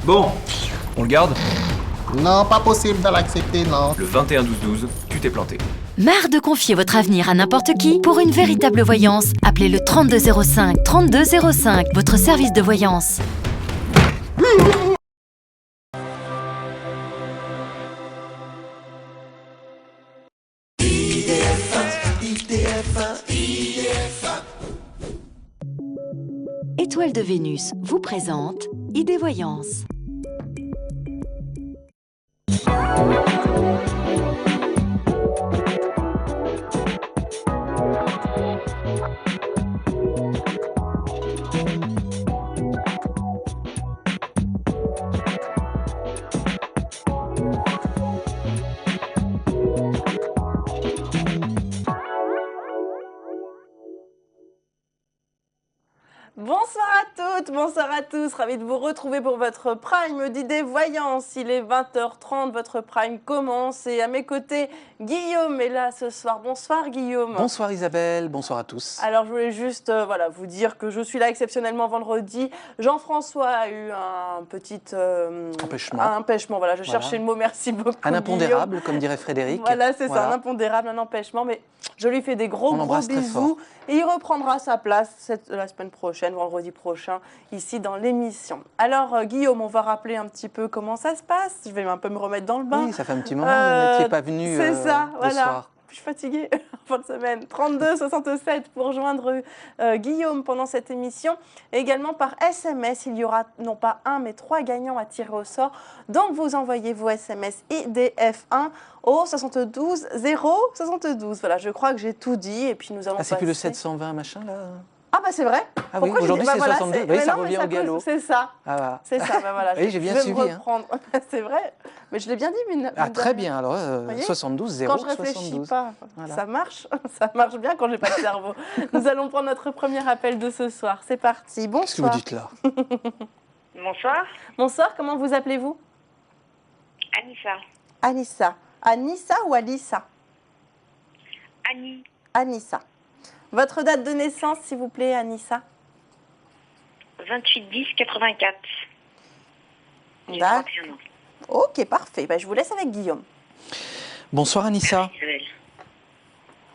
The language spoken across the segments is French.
Bon, on le garde? Non, pas possible de l'accepter, non. Le 21-12-12, tu t'es planté. Marre de confier votre avenir à n'importe qui? Pour une véritable voyance, appelez le 3205. 3205, votre service de voyance. Étoile de Vénus vous présente Idée Voyance. Bonsoir à toutes, bonsoir à tous, ravi de vous retrouver pour votre prime d'idées voyance. Il est 20h30, votre prime commence et à mes côtés, Guillaume est là ce soir. Bonsoir Guillaume. Bonsoir Isabelle, bonsoir à tous. Alors je voulais juste vous dire que je suis là exceptionnellement vendredi. Jean-François a eu un petit empêchement. Voilà, je cherchais le mot, merci beaucoup. Un impondérable, Guillaume. Comme dirait Frédéric. Voilà, c'est ça, un impondérable, un empêchement, mais je lui fais des gros bisous. Et il reprendra sa place la semaine prochaine, vendredi prochain, ici dans l'émission. Alors Guillaume, on va rappeler un petit peu comment ça se passe. Je vais un peu me remettre dans le bain. Oui, ça fait un petit moment, vous n'étiez pas venu c'est ça, le voilà. soir. Je suis fatiguée en fin de semaine. 32-67 pour joindre Guillaume pendant cette émission. Et également par SMS, il y aura non pas un, mais 3 gagnants à tirer au sort. Donc vous envoyez vos SMS IDF1 au 72 072. Voilà, je crois que j'ai tout dit. Et puis nous allons c'est plus le 720 machin là? Ah bah c'est vrai. Ah oui, aujourd'hui c'est 62, oui, ça revient au galop. C'est ça. Ah, voilà. C'est ça, voilà. Oui, j'ai bien suivi. C'est vrai, mais je l'ai bien dit. Très bien, alors 72 0 Quand je réfléchis pas, voilà. Ça marche bien quand j'ai pas de cerveau. Nous allons prendre notre premier appel de ce soir. C'est parti, bonsoir. Qu'est-ce que vous dites là? Bonsoir. Bonsoir, comment vous appelez-vous? Anissa. Anissa. Anissa ou Alissa? Annie. Anissa. Votre date de naissance, s'il vous plaît, Anissa? 28-10-84. D'accord. Ok, parfait. Je vous laisse avec Guillaume. Bonsoir Anissa. Isabelle.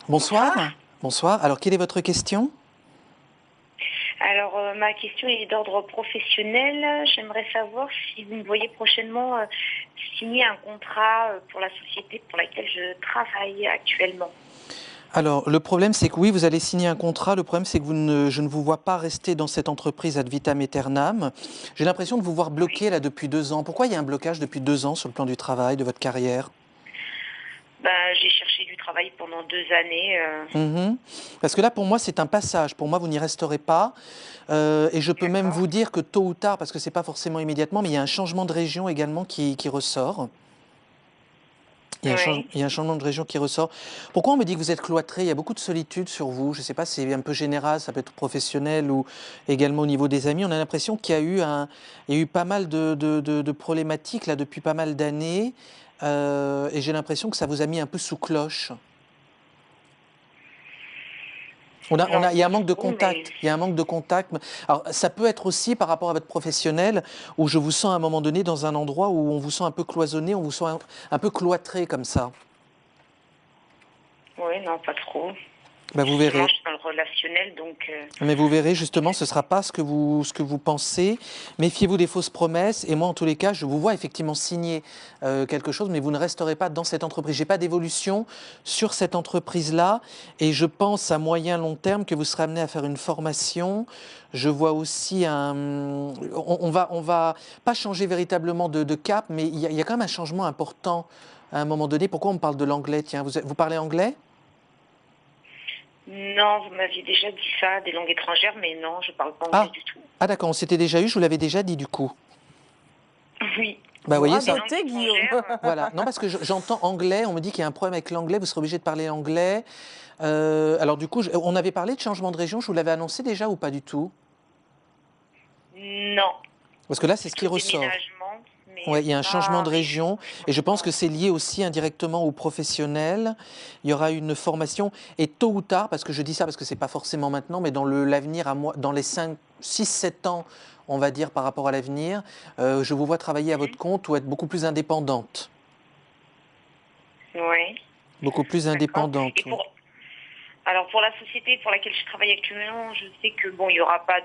Bonsoir. Bonsoir. Alors, quelle est votre question? Alors, ma question est d'ordre professionnel. J'aimerais savoir si vous me voyez prochainement signer un contrat pour la société pour laquelle je travaille actuellement. Alors, le problème, c'est que oui, vous allez signer un contrat. Le problème, c'est que je ne vous vois pas rester dans cette entreprise ad vitam aeternam. J'ai l'impression de vous voir bloqué là depuis 2 ans. Pourquoi il y a un blocage depuis 2 ans sur le plan du travail, de votre carrière? J'ai cherché du travail pendant 2 années. Parce que là, pour moi, c'est un passage. Pour moi, vous n'y resterez pas. Et je peux même vous dire que tôt ou tard, parce que ce n'est pas forcément immédiatement, mais il y a un changement de région également qui ressort. Il y a un changement de région qui ressort. Pourquoi on me dit que vous êtes cloîtré? Il y a beaucoup de solitude sur vous. Je ne sais pas si c'est un peu général, ça peut être professionnel ou également au niveau des amis. On a l'impression qu'il y a eu pas mal de problématiques là, depuis pas mal d'années. Et j'ai l'impression que ça vous a mis un peu sous cloche. Il y a un manque de contact. Il y a un manque de contact. Alors, ça peut être aussi par rapport à votre professionnel, où je vous sens à un moment donné dans un endroit où on vous sent un peu cloisonné, on vous sent un peu cloîtré comme ça. Oui, non, pas trop. Vous verrez. Je suis dans le relationnel, donc... Mais vous verrez, justement, ce ne sera pas ce que vous pensez. Méfiez-vous des fausses promesses. Et moi, en tous les cas, je vous vois effectivement signer quelque chose, mais vous ne resterez pas dans cette entreprise. Je n'ai pas d'évolution sur cette entreprise-là. Et je pense à moyen, long terme que vous serez amené à faire une formation. Je vois aussi on va pas changer véritablement de cap, mais il y a quand même un changement important à un moment donné. Pourquoi on me parle de l'anglais? Tiens, vous parlez anglais? Non, vous m'aviez déjà dit ça, des langues étrangères, mais non, je ne parle pas anglais du tout. Ah d'accord, on s'était déjà eu, je vous l'avais déjà dit du coup. Oui. Vous voyez ça. Guillaume. Voilà, non parce que j'entends anglais, on me dit qu'il y a un problème avec l'anglais, vous serez obligé de parler anglais. Alors du coup, on avait parlé de changement de région, je vous l'avais annoncé déjà ou pas du tout? Non. Parce que là, c'est ce qui ressort. Mais Ouais, il y a un changement de oui, région et je pense que c'est lié aussi indirectement aux professionnels. Il y aura une formation et tôt ou tard, parce que je dis ça parce que c'est pas forcément maintenant, mais dans l'avenir, dans les 5, 6, 7 ans, on va dire par rapport à l'avenir, je vous vois travailler à votre compte ou être beaucoup plus indépendante. Oui, Beaucoup plus d'accord. indépendante. Et Oui. alors pour la société pour laquelle je travaille actuellement, je sais que bon, il n'y aura pas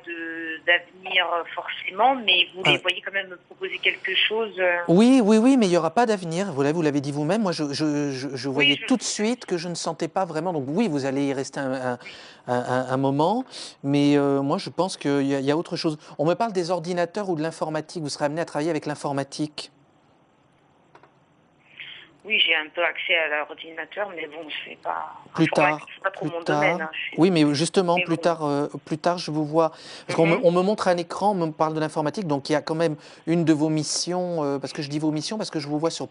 d'avenir forcément, mais vous les Ah. voyez quand même me proposer quelque chose. Oui, oui, oui, mais il n'y aura pas d'avenir. Vous l'avez dit vous-même. Moi, je voyais Oui, tout de suite que je ne sentais pas vraiment. Donc oui, vous allez y rester oui. un moment, mais moi, je pense qu'il y a autre chose. On me parle des ordinateurs ou de l'informatique. Vous serez amené à travailler avec l'informatique. Oui, j'ai un peu accès à l'ordinateur, mais bon, c'est pas Plus tard, c'est pas trop plus mon domaine. tard. Hein, je suis Oui, désolée. mais justement, Mais bon. plus tard, je vous vois. Parce on me montre un écran, on me parle de l'informatique, donc il y a quand même une de vos missions, parce que je dis vos missions, parce que je vous vois sur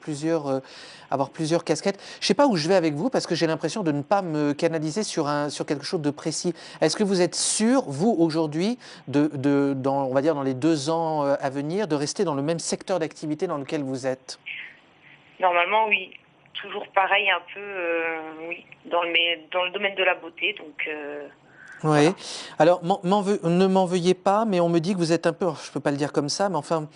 avoir plusieurs casquettes. Je ne sais pas où je vais avec vous, parce que j'ai l'impression de ne pas me canaliser sur quelque chose de précis. Est-ce que vous êtes sûr, vous, aujourd'hui, on va dire dans les 2 ans à venir, de rester dans le même secteur d'activité dans lequel vous êtes? Normalement, oui. Toujours pareil, un peu, oui, dans le domaine de la beauté, donc Oui. voilà. Alors, ne m'en veuillez pas, mais on me dit que vous êtes un peu, je ne peux pas le dire comme ça, mais enfin,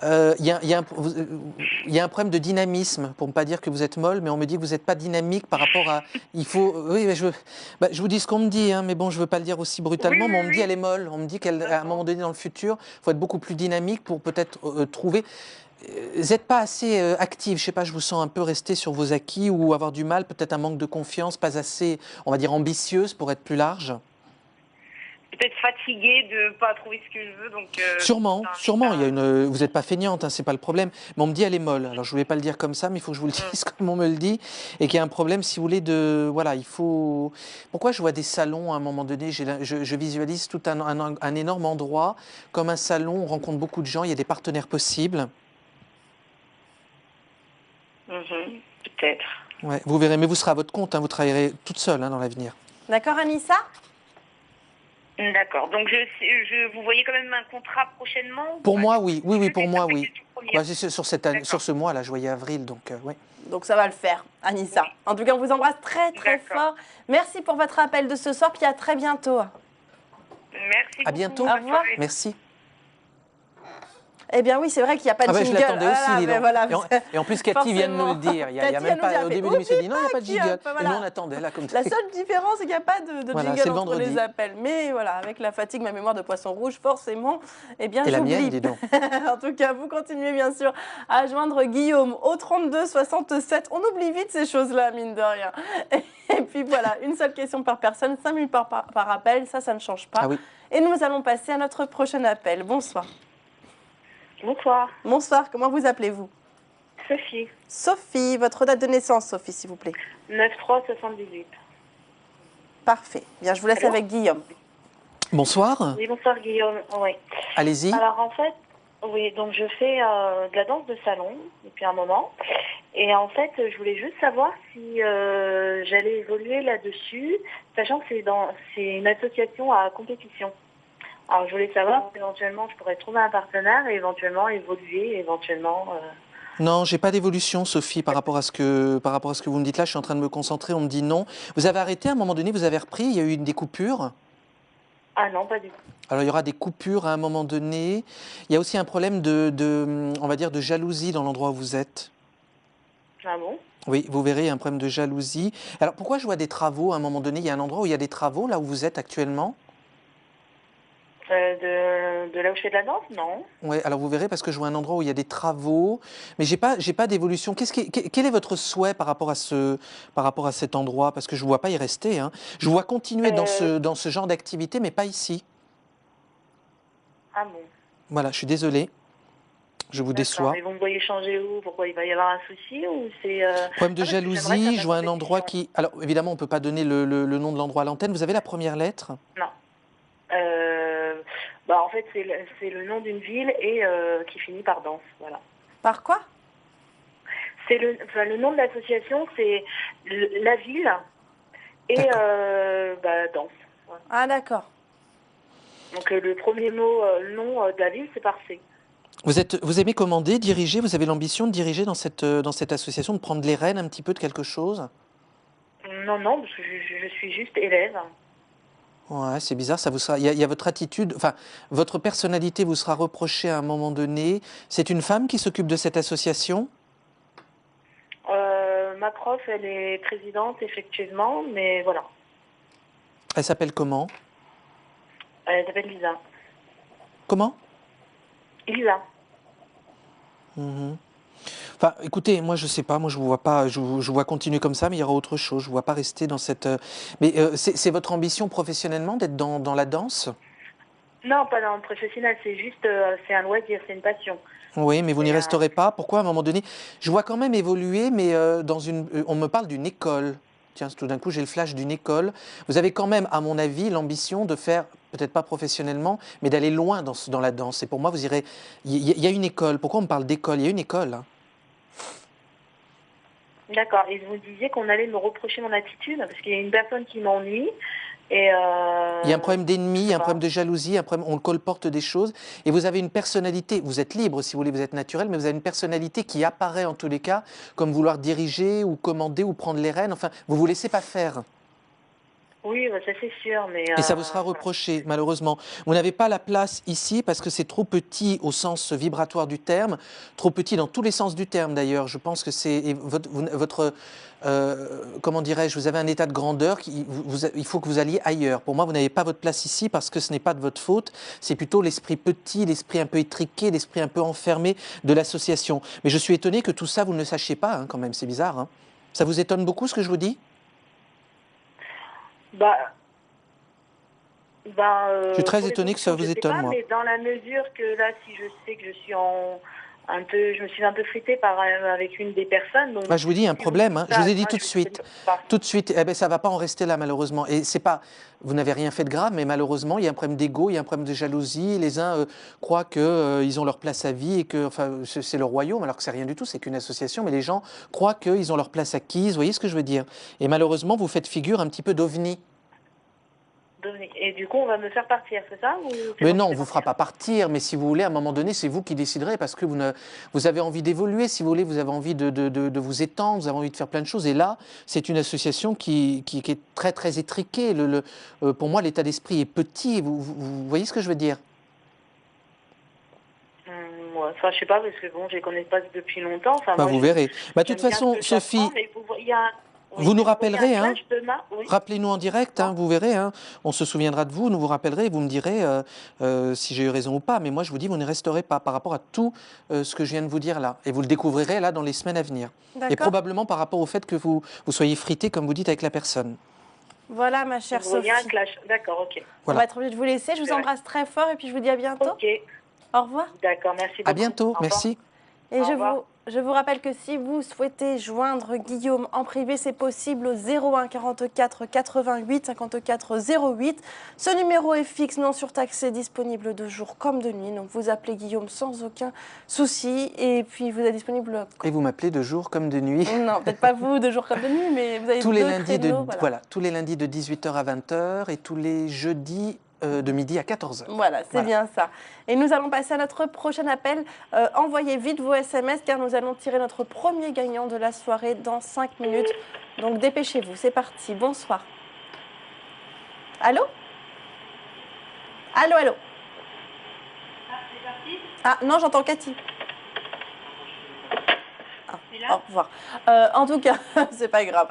il y a un problème de dynamisme, pour ne pas dire que vous êtes molle, mais on me dit que vous n'êtes pas dynamique par rapport à. Oui, mais je vous dis ce qu'on me dit, hein, mais bon, je ne veux pas le dire aussi Oui, brutalement, mais on me dit oui, elle est molle. On me dit qu'à un d'accord. moment donné dans le futur, il faut être beaucoup plus dynamique pour peut-être trouver. Vous n'êtes pas assez active, je ne sais pas, je vous sens un peu rester sur vos acquis ou avoir du mal, peut-être un manque de confiance, pas assez, on va dire, ambitieuse pour être plus large. Peut-être fatiguée de ne pas trouver ce que je veux, donc Sûrement, ça sûrement. invite Vous n'êtes pas feignante, hein, c'est pas le problème. Mais on me dit elle est molle. Alors je voulais pas le dire comme ça, mais il faut que je vous le dise comme on me le dit, et qu'il y a un problème, si vous voulez, voilà, il faut. Pourquoi je vois des salons à un moment donné, je visualise tout un énorme endroit comme un salon. On rencontre beaucoup de gens, il y a des partenaires possibles. peut-être. Ouais, vous verrez, mais vous serez à votre compte, hein, vous travaillerez toute seule, hein, dans l'avenir. D'accord, Anissa? D'accord. Donc vous voyez quand même un contrat prochainement ou Pour pas? moi, oui, oui, oui, pour moi, C'était oui. la toute première. Bah, c'est sur cette année, D'accord. sur ce mois-là, je voyais avril, donc oui. Donc ça va le faire, Anissa. En tout cas, on vous embrasse très très D'accord. fort. Merci pour votre appel de ce soir, puis à très bientôt. Merci À beaucoup. bientôt. Bonne Au revoir. soirée. Merci. Eh bien oui, c'est vrai qu'il n'y a pas de Ah ben, je jingle. l'attendais aussi, Ah, dis ben donc. voilà, Et en plus, Cathy vient de me le forcément. dire. Il y a Cathy, même elle nous pas, a au fait, début de l'émission, elle dit non, il n'y a pas de qui, jingle. voilà. Et nous, on attendait là comme La seule différence, c'est qu'il n'y a pas de Voilà, jingle c'est le entre vendredi. les appels. Mais voilà, avec la fatigue, ma mémoire de poisson rouge, forcément, eh bien, Et la j'oublie. mienne, dis donc. En tout cas, vous continuez bien sûr à joindre Guillaume au 32 67. On oublie vite ces choses-là, mine de rien. Et puis voilà, une seule question par personne, 5 minutes par appel, ça ne change pas. Ah oui. Et nous allons passer à notre prochain appel. Bonsoir. Bonsoir. Bonsoir, comment vous appelez-vous? Sophie. Sophie, votre date de naissance, Sophie, s'il vous plaît. 9-3-78. Parfait. Bien, je vous laisse Allô avec Guillaume. Bonsoir. Oui, bonsoir Guillaume. Oui. Allez-y. Alors en fait, oui, donc je fais de la danse de salon depuis un moment. Et en fait, je voulais juste savoir si j'allais évoluer là-dessus, sachant que c'est une association à compétition. Alors je voulais savoir si éventuellement je pourrais trouver un partenaire et éventuellement évoluer, éventuellement... Non, j'ai pas d'évolution, Sophie, par rapport à ce que vous me dites là. Je suis en train de me concentrer. On me dit non. Vous avez arrêté à un moment donné. Vous avez repris. Il y a eu des coupures. Ah non, pas du tout. Alors il y aura des coupures à un moment donné. Il y a aussi un problème on va dire, de jalousie dans l'endroit où vous êtes. Ah bon? Oui, vous verrez, il y a un problème de jalousie. Alors pourquoi je vois des travaux à un moment donné? Il y a un endroit où il y a des travaux, là où vous êtes actuellement? De là où je fais de la danse? Non. Oui, alors vous verrez, parce que je vois un endroit où il y a des travaux, mais j'ai pas d'évolution. Quel est votre souhait par rapport à cet endroit? Parce que je ne vois pas y rester, hein. Je vous vois continuer dans ce genre d'activité, mais pas ici. Ah bon? Voilà, je suis désolé. Je vous déçois. Et vous me voyez changer où? Pourquoi il va y avoir un souci ou c'est Problème de parce que j'aimerais jalousie, faire je vois un de la endroit compétition. qui... Alors évidemment, on ne peut pas donner le nom de l'endroit à l'antenne. Vous avez la première lettre? Non. En fait, c'est le nom d'une ville et qui finit par danse. Voilà. Par quoi? C'est le nom de l'association, c'est la ville et danse. Voilà. Ah, d'accord. Donc le premier mot, le nom de la ville, c'est par C. Vous aimez commander, diriger, vous avez l'ambition de diriger dans cette association, de prendre les rênes un petit peu de quelque chose? Non, non, parce que je suis juste élève. Ouais, c'est bizarre, ça vous sera. Il y a votre attitude, enfin, votre personnalité vous sera reprochée à un moment donné. C'est une femme qui s'occupe de cette association? Ma prof, elle est présidente, effectivement, mais voilà. Elle s'appelle comment? Elle s'appelle Lisa. Comment? Lisa. Mhm. Enfin, écoutez, moi je sais pas, moi je vous vois pas, je vous vois continuer comme ça, mais il y aura autre chose. Je vous vois pas rester dans cette. Mais c'est votre ambition professionnellement d'être dans la danse? Non, pas dans le professionnel, c'est juste, c'est un loisir, c'est une passion. Oui, mais vous n'y C'est resterez pas. Pourquoi à un moment donné? Je vois quand même évoluer, mais on me parle d'une école. Tiens, tout d'un coup, j'ai le flash d'une école. Vous avez quand même, à mon avis, l'ambition de faire, peut-être pas professionnellement, mais d'aller loin dans la danse. Et pour moi, vous irez. Il y a une école. Pourquoi on me parle d'école? Il y a une école, hein. D'accord. Et vous disiez qu'on allait me reprocher mon attitude, parce qu'il y a une personne qui m'ennuie. Et Il y a un problème d'ennemi, il y a un pas. problème de jalousie, un problème, on le colporte des choses. Et vous avez une personnalité, vous êtes libre si vous voulez, vous êtes naturel, mais vous avez une personnalité qui apparaît en tous les cas comme vouloir diriger ou commander ou prendre les rênes. Enfin, vous vous laissez pas faire. Oui, bah, ça c'est sûr, mais... Et ça vous sera reproché, malheureusement. Vous n'avez pas la place ici parce que c'est trop petit au sens vibratoire du terme, trop petit dans tous les sens du terme d'ailleurs. Je pense que c'est comment dirais-je, vous avez un état de grandeur, il faut que vous alliez ailleurs. Pour moi, vous n'avez pas votre place ici parce que ce n'est pas de votre faute, c'est plutôt l'esprit petit, l'esprit un peu étriqué, l'esprit un peu enfermé de l'association. Mais je suis étonné que tout ça, vous ne le sachiez pas, hein, quand même, c'est bizarre, hein. Ça vous étonne beaucoup ce que je vous dis? Je suis très pour les étonné que ça autres, vous je sais étonne, pas, moi. mais dans la mesure que là, si je sais que je suis je me suis un peu fritée avec une des personnes. Donc, Bah, je vous dis, il y a un si vous problème, hein. dites Je vous ça, ai dit moi, tout de je suite. sais pas. Tout de suite, eh ben, ça ne va pas en rester là, malheureusement. Et c'est pas, vous n'avez rien fait de grave, mais malheureusement, il y a un problème d'ego, il y a un problème de jalousie. Les uns croient qu'ils ont leur place à vie et que enfin, c'est le royaume, alors que c'est rien du tout, c'est qu'une association. Mais les gens croient qu'ils ont leur place acquise. Vous voyez ce que je veux dire? Et malheureusement, vous faites figure un petit peu d'ovni. Et du coup, on va me faire partir, c'est ça ou c'est Mais moi non, qui on vais ne vous fera partir pas partir, mais si vous voulez, à un moment donné, c'est vous qui déciderez parce que vous avez envie d'évoluer, si vous voulez, vous avez envie de vous étendre, vous avez envie de faire plein de choses. Et là, c'est une association qui est très, très étriquée. Pour moi, l'état d'esprit est petit. Vous voyez ce que je veux dire? Ouais, enfin, je sais pas, parce que bon, je les connais pas depuis longtemps. Enfin, Bah, moi, vous verrez. Bah, de toute j'aime bien façon, ce que j'apprends, Sophie, mais il y a vous nous rappellerez, hein? Oui. Rappelez-nous en direct, hein, vous verrez, hein, on se souviendra de vous, nous vous rappellerez, vous me direz si j'ai eu raison ou pas. Mais moi, je vous dis, vous ne resterez pas par rapport à tout ce que je viens de vous dire là. Et vous le découvrirez là dans les semaines à venir. Et D'accord. probablement par rapport au fait que vous soyez frité, comme vous dites, avec la personne. Voilà, ma chère Vous voyez un Sophie. clash. D'accord, ok. On Voilà. va être obligé de vous laisser. Je vous C'est vrai. embrasse très fort et puis je vous dis à bientôt. Ok, Au revoir. d'accord, merci beaucoup. À bientôt, Au revoir. merci. Et Au je revoir. je vous rappelle que si vous souhaitez joindre Guillaume en privé, c'est possible au 01 44 88 54 08. Ce numéro est fixe, non surtaxé, disponible de jour comme de nuit. Donc vous appelez Guillaume sans aucun souci. Et puis vous êtes disponible... Et vous m'appelez de jour comme de nuit. Non, peut-être pas vous de jour comme de nuit, mais vous avez Tous les deux lundis créneaux, tous les lundis de 18h à 20h et tous les jeudis de midi à 14h. Voilà, c'est bien ça. Et nous allons passer à notre prochain appel. Envoyez vite vos SMS car nous allons tirer notre premier gagnant de la soirée dans 5 minutes. Donc dépêchez-vous, c'est parti. Bonsoir. Allô? Allô, allô? Ah, non, j'entends Cathy. Au revoir. En tout cas, c'est pas grave.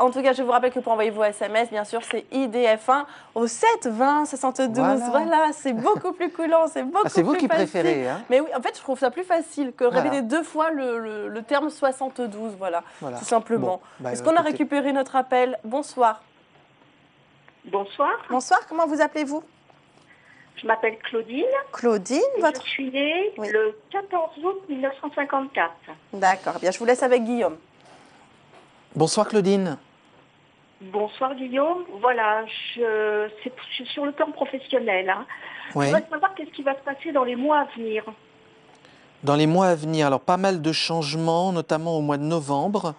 En tout cas, je vous rappelle que pour envoyer vos SMS, bien sûr, c'est IDF1 au 7 20 72. Voilà, c'est beaucoup plus coulant, c'est beaucoup plus C'est vous qui facile. préférez, hein? Mais oui, en fait, je trouve ça plus facile que Voilà. répéter deux fois le terme 72. Voilà, Voilà. tout simplement. Bon, bah, Est-ce qu'on a écoutez. récupéré notre appel? Bonsoir. Bonsoir, Bonsoir, comment vous appelez-vous? je m'appelle Claudine. Claudine, Et votre... Je suis née Oui. le 14 août 1954. D'accord, bien, je vous laisse avec Guillaume. Bonsoir Claudine. Bonsoir Guillaume. Voilà, je suis sur le plan professionnel. Hein. Oui. Je voudrais savoir qu'est-ce qui va se passer dans les mois à venir. Dans les mois à venir, alors pas mal de changements, notamment au mois de novembre.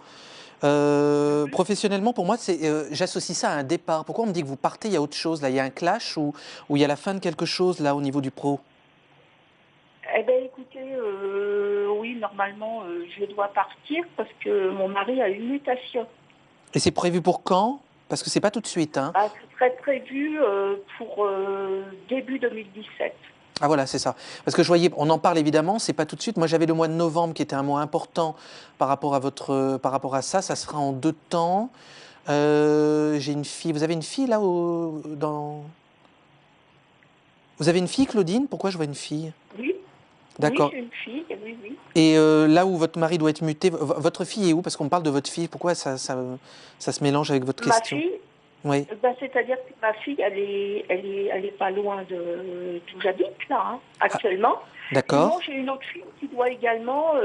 Professionnellement, pour moi, j'associe ça à un départ. Pourquoi on me dit que vous partez, il y a autre chose là? Il y a un clash ou il y a la fin de quelque chose là au niveau du pro? Eh bien, écoutez, oui, normalement, je dois partir parce que mon mari a une mutation. Et c'est prévu pour quand? Parce que c'est pas tout de suite, hein. Ah, ce serait prévu pour début 2017. Ah voilà, c'est ça. Parce que je voyais, on en parle évidemment, c'est pas tout de suite. Moi, j'avais le mois de novembre qui était un mois important par rapport à ça. Ça se fera en 2 temps. J'ai une fille. Vous avez une fille là dans. Vous avez une fille, Claudine? Pourquoi je vois une fille? Oui. D'accord. Oui, j'ai une fille, oui, oui. Et là où votre mari doit être muté, votre fille est où? Parce qu'on parle de votre fille. Pourquoi ça se mélange avec votre Ma question? fille, Oui. c'est-à-dire que ma fille, elle est pas loin d'où j'habite, là, hein, actuellement. D'accord. Sinon, j'ai une autre fille qui doit également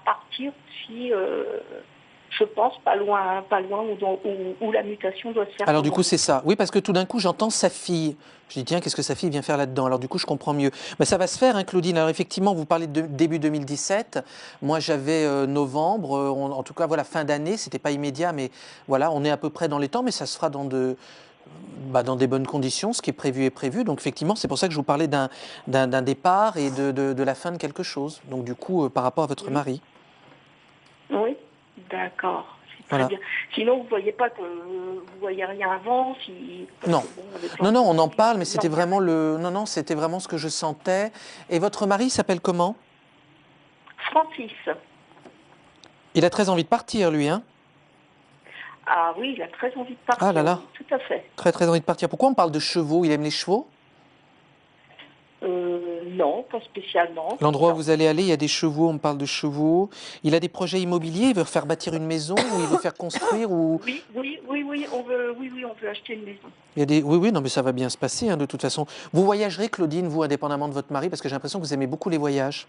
partir si, je pense, pas loin où la mutation doit se faire. Alors du coup, c'est ça. Oui, parce que tout d'un coup, j'entends sa fille. Je dis, tiens, qu'est-ce que sa fille vient faire là-dedans? Alors du coup, je comprends mieux. Mais ça va se faire, hein, Claudine. Alors effectivement, vous parlez de début 2017. Moi, j'avais novembre. En tout cas, voilà, fin d'année. C'était pas immédiat, mais voilà, on est à peu près dans les temps. Mais ça se fera dans des bonnes conditions. Ce qui est prévu est prévu. Donc effectivement, c'est pour ça que je vous parlais d'un départ et de la fin de quelque chose. Donc du coup, par rapport à votre mari. Oui, d'accord. Très Voilà. bien. Sinon, vous voyez pas que vous voyez rien avant Non. Non, on en parle, mais c'était Non. vraiment c'était vraiment ce que je sentais. Et votre mari s'appelle comment? Francis. Il a très envie de partir, lui, hein? Ah oui, il a très envie de partir. Ah là là. Tout à fait. Très très envie de partir. Pourquoi on parle de chevaux? Il aime les chevaux? Non, pas spécialement. L'endroit où Non. vous allez aller, il y a des chevaux, on parle de chevaux. Il a des projets immobiliers, il veut faire bâtir une maison, ou il veut faire construire, ou... Oui, on veut acheter une maison. Il y a des... Oui, non, mais ça va bien se passer, hein, de toute façon. Vous voyagerez, Claudine, vous, indépendamment de votre mari, parce que j'ai l'impression que vous aimez beaucoup les voyages.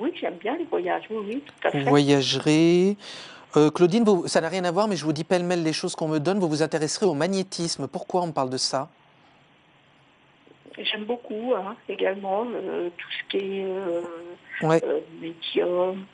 Oui, j'aime bien les voyages, oui, tout à fait. Vous voyagerez... Claudine, ça n'a rien à voir, mais je vous dis pêle-mêle les choses qu'on me donne. Vous vous intéresserez au magnétisme. Pourquoi on me parle de ça? J'aime beaucoup également tout ce qui est Ouais. médium,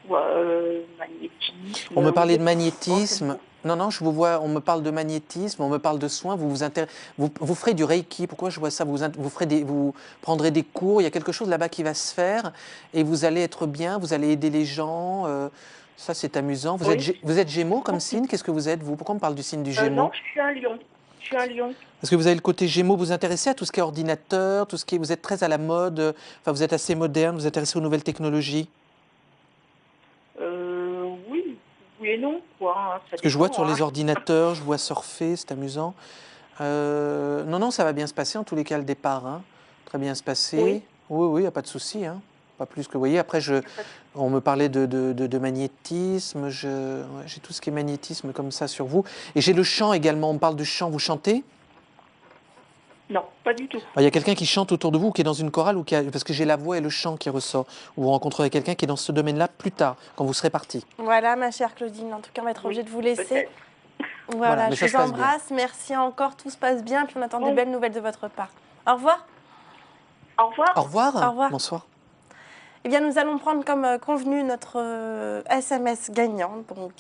magnétisme. On me parlait de magnétisme. Non, je vous vois, on me parle de magnétisme, on me parle de soins. Vous ferez du Reiki. Pourquoi je vois ça? Vous prendrez des cours. Il y a quelque chose là-bas qui va se faire et vous allez être bien. Vous allez aider les gens. Ça, c'est amusant. Vous êtes Gémeaux comme signe? Qu'est-ce que vous êtes, vous? Pourquoi on me parle du signe du Gémeaux? Non, je suis un lion. Parce que vous avez le côté Gémeaux, vous vous intéressez à tout ce qui est ordinateur, vous êtes très à la mode, enfin vous êtes assez moderne, vous vous intéressez aux nouvelles technologies. Oui et non, quoi. Parce que je vois sur les ordinateurs, je vois surfer, c'est amusant. Non, ça va bien se passer en tous les cas le départ, hein. Très bien se passer. Oui, il n'y a pas de souci, hein. Pas plus que vous voyez. Après, on me parlait de magnétisme, j'ai tout ce qui est magnétisme comme ça sur vous. Et j'ai le chant également, on me parle de chant, vous chantez? Non, pas du tout. Il y a quelqu'un qui chante autour de vous, qui est dans une chorale, parce que j'ai la voix et le chant qui ressort. Vous rencontrerez quelqu'un qui est dans ce domaine-là plus tard, quand vous serez parti. Voilà, ma chère Claudine. En tout cas, on va être obligé de vous laisser. Peut-être. Voilà, mais je ça se vous passe bien. embrasse. Merci encore. Tout se passe bien. Puis on attend de Oui. belles nouvelles de votre part. Au revoir. Au revoir. Au revoir. Au revoir. Bonsoir. Eh bien, nous allons prendre comme convenu notre SMS gagnant. Donc,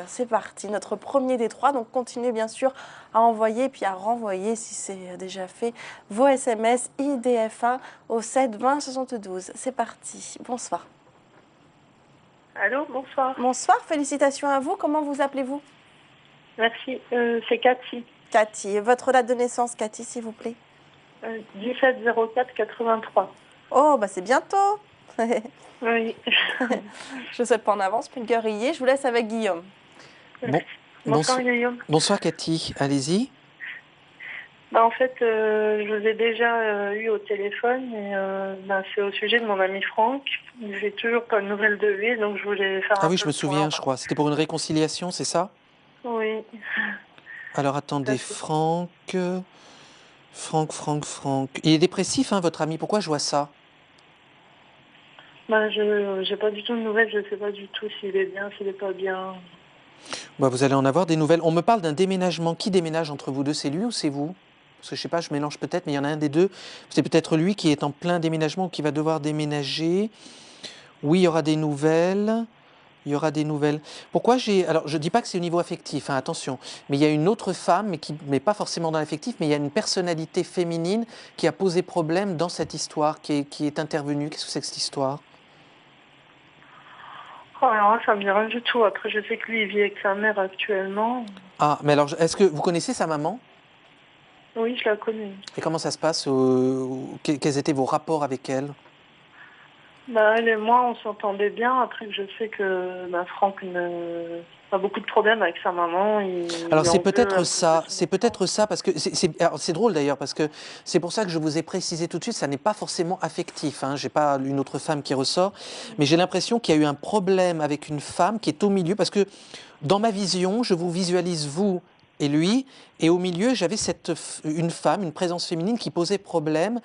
c'est parti. Notre premier des 3. Donc, continuez bien sûr à envoyer puis à renvoyer, si c'est déjà fait, vos SMS IDF1 au 7 20 72. C'est parti. Bonsoir. Allô, bonsoir. Bonsoir. Félicitations à vous. Comment vous appelez-vous? Merci. C'est Cathy. Cathy. Et votre date de naissance, Cathy, s'il vous plaît? 17-04-83. Oh, bah c'est bientôt. Oui. Je ne souhaite pas en avance, plus guerrier. Je vous laisse avec Guillaume. Bonsoir, Guillaume. Bonsoir Cathy, allez-y. En fait, je vous ai déjà eu au téléphone et c'est au sujet de mon ami Franck. J'ai toujours pas de nouvelles de lui, donc je voulais faire Ah oui, peu je me le point. souviens, je crois. C'était pour une réconciliation, c'est ça? Oui. Alors attendez, Tout à fait. Franck. Il est dépressif, hein, votre ami. Pourquoi je vois ça? Je j'ai pas du tout de nouvelles, je sais pas du tout s'il est bien, s'il est pas bien. Vous allez en avoir des nouvelles. On me parle d'un déménagement. Qui déménage entre vous deux? C'est lui ou c'est vous? Parce que je sais pas, je mélange peut-être, mais il y en a un des deux. C'est peut-être lui qui est en plein déménagement ou qui va devoir déménager. Oui, il y aura des nouvelles. Il y aura des nouvelles. Pourquoi j'ai... Alors, je ne dis pas que c'est au niveau affectif, hein, attention. Mais il y a une autre femme, mais qui n'est pas forcément dans l'affectif, mais il y a une personnalité féminine qui a posé problème dans cette histoire, qui est intervenue. Qu'est-ce que c'est que cette histoire? Oh, alors là, ça me dit rien du tout. Après, je sais que lui, il vit avec sa mère actuellement. Ah, mais alors, est-ce que vous connaissez sa maman? Oui, je la connais. Et comment ça se passe? Quels étaient vos rapports avec elle? Bah, elle et moi, on s'entendait bien. Après, je sais que Franck a beaucoup de problèmes avec sa maman. Alors c'est peut-être ça, parce que c'est drôle d'ailleurs, parce que c'est pour ça que je vous ai précisé tout de suite, ça n'est pas forcément affectif, hein, j'ai pas une autre femme qui ressort, mais j'ai l'impression qu'il y a eu un problème avec une femme qui est au milieu, parce que dans ma vision, je vous visualise vous et lui, et au milieu j'avais une femme, une présence féminine qui posait problème,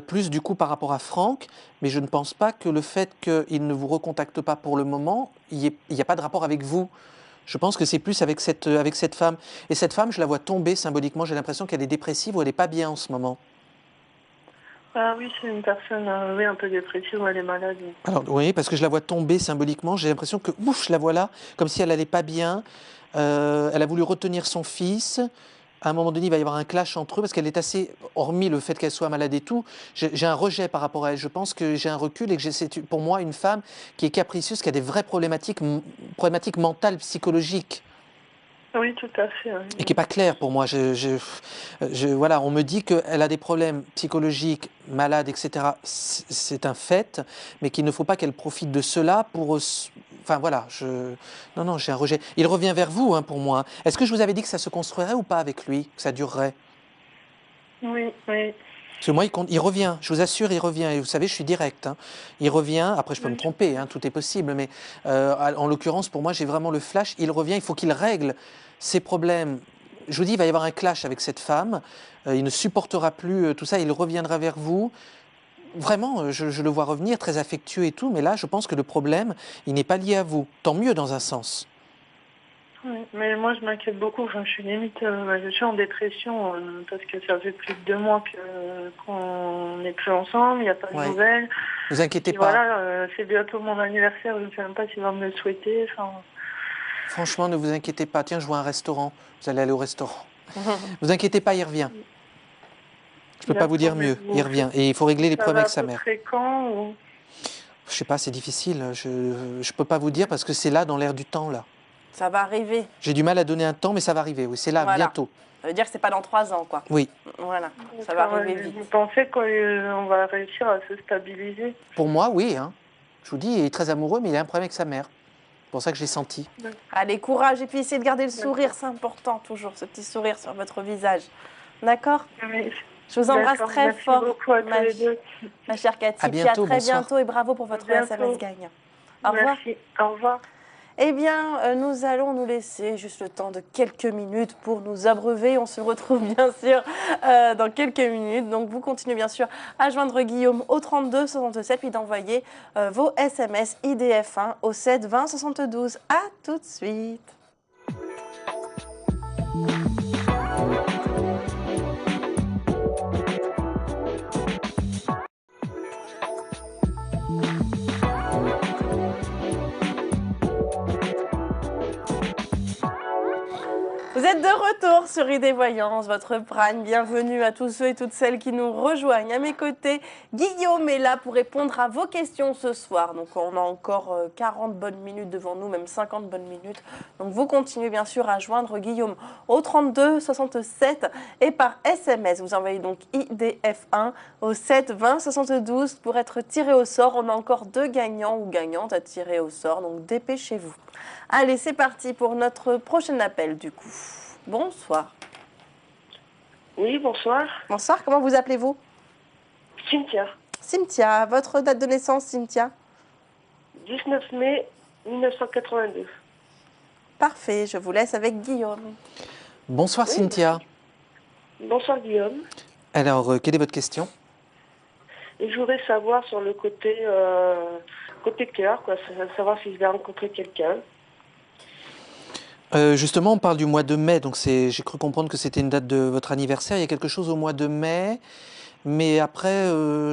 plus du coup par rapport à Franck, mais je ne pense pas que le fait qu'il ne vous recontacte pas pour le moment, il n'y a pas de rapport avec vous. Je pense que c'est plus avec cette femme. Et cette femme, je la vois tomber symboliquement, j'ai l'impression qu'elle est dépressive ou elle n'est pas bien en ce moment. Ah oui, c'est une personne oui, un peu dépressive, ou elle est malade. Alors oui, parce que je la vois tomber symboliquement, j'ai l'impression que, ouf, je la vois là, comme si elle n'allait pas bien. Elle a voulu retenir son fils. À un moment donné, il va y avoir un clash entre eux parce qu'elle est assez, hormis le fait qu'elle soit malade et tout, j'ai un rejet par rapport à elle. Je pense que j'ai un recul et que c'est pour moi une femme qui est capricieuse, qui a des vraies problématiques mentales, psychologiques. Oui, tout à fait. Oui. Et qui n'est pas claire pour moi. Voilà, on me dit qu'elle a des problèmes psychologiques, malades, etc. C'est un fait, mais qu'il ne faut pas qu'elle profite de cela pour... Enfin voilà, non, j'ai un rejet. Il revient vers vous, hein, pour moi. Est-ce que je vous avais dit que ça se construirait ou pas avec lui, que ça durerait? Oui, oui. Parce que moi, il revient, je vous assure, il revient. Et vous savez, je suis direct. Hein. Il revient, après je peux me tromper, hein, tout est possible, mais en l'occurrence, pour moi, j'ai vraiment le flash. Il revient, il faut qu'il règle ses problèmes. Je vous dis, il va y avoir un clash avec cette femme. Il ne supportera plus tout ça, il reviendra vers vous. Vraiment, je le vois revenir, très affectueux et tout, mais là, je pense que le problème, il n'est pas lié à vous. Tant mieux dans un sens. Oui, mais moi je m'inquiète beaucoup, enfin, je suis limite, je suis en dépression parce que ça fait plus de 2 mois qu'on n'est plus ensemble, il n'y a pas de nouvelles. Ne vous inquiétez et pas. Voilà, c'est bientôt mon anniversaire, je ne sais même pas s'il va me le souhaiter. Franchement, ne vous inquiétez pas. Tiens, je vois un restaurant, vous allez aller au restaurant. Ne vous inquiétez pas, il revient. Je ne peux pas vous dire mieux, il revient. Et il faut régler les problèmes avec sa mère. Quand ou... Je ne sais pas, c'est difficile. Je ne peux pas vous dire parce que c'est là, dans l'air du temps, là. Ça va arriver. J'ai du mal à donner un temps, mais ça va arriver. Oui, c'est là, voilà. Bientôt. Ça veut dire que c'est pas dans 3 ans, quoi. Oui. Voilà, ça va arriver vite. Vous pensez qu'on va réussir à se stabiliser? Pour moi, oui. Hein. Je vous dis, il est très amoureux, mais il a un problème avec sa mère. C'est pour ça que je l'ai senti. Allez, courage, et puis essayez de garder le sourire, c'est important, toujours, ce petit sourire sur votre visage. D'accord? Oui. Je vous embrasse très merci fort, beaucoup à tous les deux. ma chère Cathy. À bientôt, puis à très bonsoir. bientôt et bravo pour votre SMS gagnant. Au revoir. Merci, au revoir. Eh bien, nous allons nous laisser juste le temps de quelques minutes pour nous abreuver. On se retrouve bien sûr dans quelques minutes. Donc, vous continuez bien sûr à joindre Guillaume au 32 67 puis d'envoyer vos SMS IDF1 au 7 20 72. À tout de suite. Vous êtes de retour sur ID Voyance, votre prime. Bienvenue à tous ceux et toutes celles qui nous rejoignent. À mes côtés, Guillaume est là pour répondre à vos questions ce soir. Donc on a encore 40 bonnes minutes devant nous, même 50 bonnes minutes. Donc vous continuez bien sûr à joindre Guillaume au 32 67 et par SMS. Vous envoyez donc IDF1 au 7 20 72 pour être tiré au sort. On a encore 2 gagnants ou gagnantes à tirer au sort, donc dépêchez-vous. Allez, c'est parti pour notre prochain appel du coup. Bonsoir. Oui, bonsoir. Bonsoir, comment vous appelez-vous? Cynthia. Cynthia, votre date de naissance, Cynthia? 19 mai 1982. Parfait, je vous laisse avec Guillaume. Bonsoir Cynthia. Bonsoir Guillaume. Alors, quelle est votre question? Et je voudrais savoir sur le côté cœur, quoi, savoir si je vais rencontrer quelqu'un. Justement, on parle du mois de mai, donc j'ai cru comprendre que c'était une date de votre anniversaire. Il y a quelque chose au mois de mai, mais après,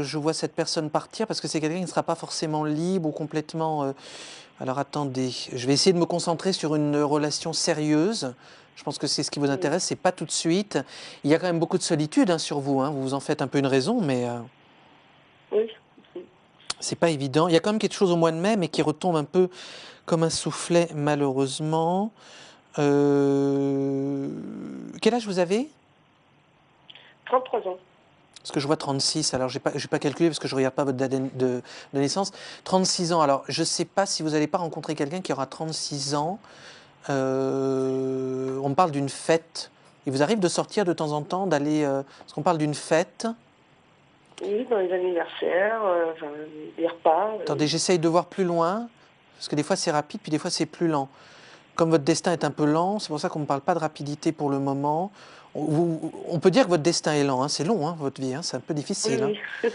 je vois cette personne partir parce que c'est quelqu'un qui ne sera pas forcément libre ou complètement Alors attendez, je vais essayer de me concentrer sur une relation sérieuse. Je pense que c'est ce qui vous intéresse, c'est pas tout de suite. Il y a quand même beaucoup de solitude hein, sur vous, hein. Vous vous en faites un peu une raison, mais Oui. c'est pas évident. Il y a quand même quelque chose au mois de mai, mais qui retombe un peu comme un soufflet, malheureusement. Quel âge vous avez? 33 ans. Parce que je vois 36, alors je n'ai pas calculé parce que je ne regarde pas votre date de naissance. 36 ans, alors je ne sais pas si vous n'allez pas rencontrer quelqu'un qui aura 36 ans. On me parle d'une fête. Il vous arrive de sortir de temps en temps, d'aller... parce qu'on parle d'une fête. Oui, dans les anniversaires, enfin, des repas. Attendez, j'essaye de voir plus loin, parce que des fois c'est rapide, puis des fois c'est plus lent. Comme votre destin est un peu lent, c'est pour ça qu'on ne parle pas de rapidité pour le moment. On peut dire que votre destin est lent, hein. C'est long, hein, votre vie, hein. C'est un peu difficile. Oui, Hein.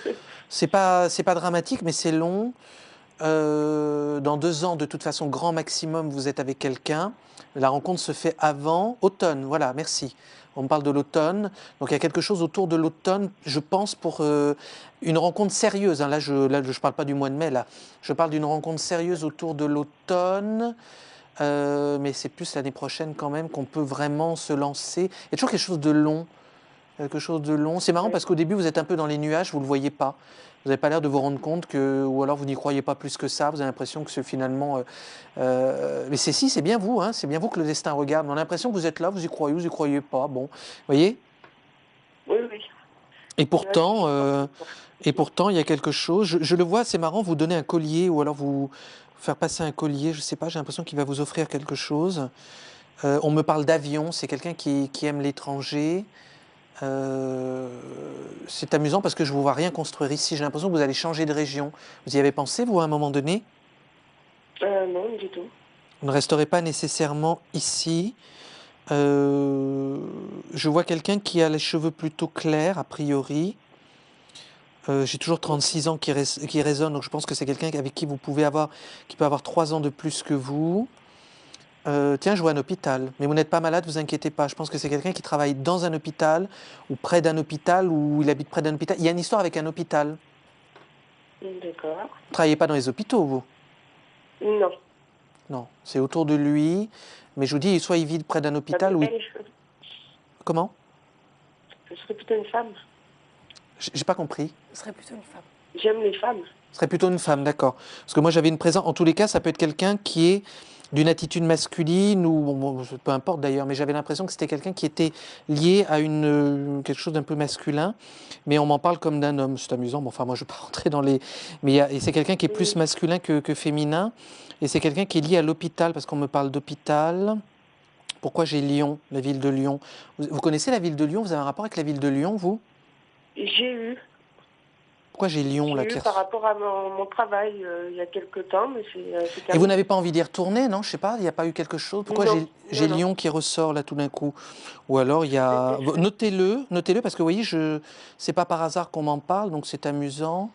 C'est pas dramatique, mais c'est long. Dans 2 ans, de toute façon, grand maximum, vous êtes avec quelqu'un. La rencontre se fait avant automne. Voilà, merci. On me parle de l'automne. Donc il y a quelque chose autour de l'automne, je pense, pour une rencontre sérieuse. Hein. Là, je parle pas du mois de mai, là. Je parle d'une rencontre sérieuse autour de l'automne. Mais c'est plus l'année prochaine quand même qu'on peut vraiment se lancer. Il y a toujours quelque chose de long. Quelque chose de long. C'est marrant parce qu'au début, vous êtes un peu dans les nuages, vous ne le voyez pas. Vous n'avez pas l'air de vous rendre compte que, ou alors vous n'y croyez pas plus que ça. Vous avez l'impression que c'est finalement. Mais c'est bien vous, hein, c'est bien vous que le destin regarde. On a l'impression que vous êtes là, vous y croyez pas. Bon, vous voyez. oui, oui. Et pourtant, il y a quelque chose. Je le vois, c'est marrant. Vous donnez un collier ou alors vous faire passer un collier. Je sais pas. J'ai l'impression qu'il va vous offrir quelque chose. On me parle d'avion. C'est quelqu'un qui aime l'étranger. C'est amusant parce que je ne vous vois rien construire ici. J'ai l'impression que vous allez changer de région. Vous y avez pensé, vous, à un moment donné? Non, du tout. Vous ne resterez pas nécessairement ici. Je vois quelqu'un qui a les cheveux plutôt clairs, a priori. J'ai toujours 36 ans qui résonne, donc je pense que c'est quelqu'un avec qui qui peut avoir 3 ans de plus que vous. Tiens, je vois un hôpital, mais vous n'êtes pas malade, vous inquiétez pas. Je pense que c'est quelqu'un qui travaille dans un hôpital ou près d'un hôpital ou il habite près d'un hôpital. Il y a une histoire avec un hôpital. D'accord. Vous ne travaillez pas dans les hôpitaux, vous? Non. Non, c'est autour de lui. Mais je vous dis, soit il vit près d'un hôpital ou... Comment? Je serais plutôt une femme. J'ai pas compris. Ce serait plutôt une femme. J'aime les femmes. Ce serait plutôt une femme, d'accord. Parce que moi, j'avais une présence... En tous les cas, ça peut être quelqu'un qui est d'une attitude masculine ou bon, peu importe d'ailleurs, mais j'avais l'impression que c'était quelqu'un qui était lié à quelque chose d'un peu masculin, mais on m'en parle comme d'un homme. C'est amusant. Bon, enfin, moi, je ne vais pas rentrer dans les... Mais et c'est quelqu'un qui est plus masculin que féminin, et c'est quelqu'un qui est lié à l'hôpital, parce qu'on me parle d'hôpital. Pourquoi j'ai Lyon, la ville de Lyon? Vous connaissez la ville de Lyon? Vous avez un rapport avec la ville de Lyon, vous? J'ai eu. Pourquoi j'ai Lyon là? Par rapport à mon travail il y a quelque temps, mais c'est Et vous n'avez pas envie d'y retourner, non? Je sais pas, il n'y a pas eu quelque chose? Pourquoi j'ai Lyon qui ressort là tout d'un coup? Ou alors il y a... Notez-le, parce que vous voyez, c'est pas par hasard qu'on m'en parle, donc c'est amusant.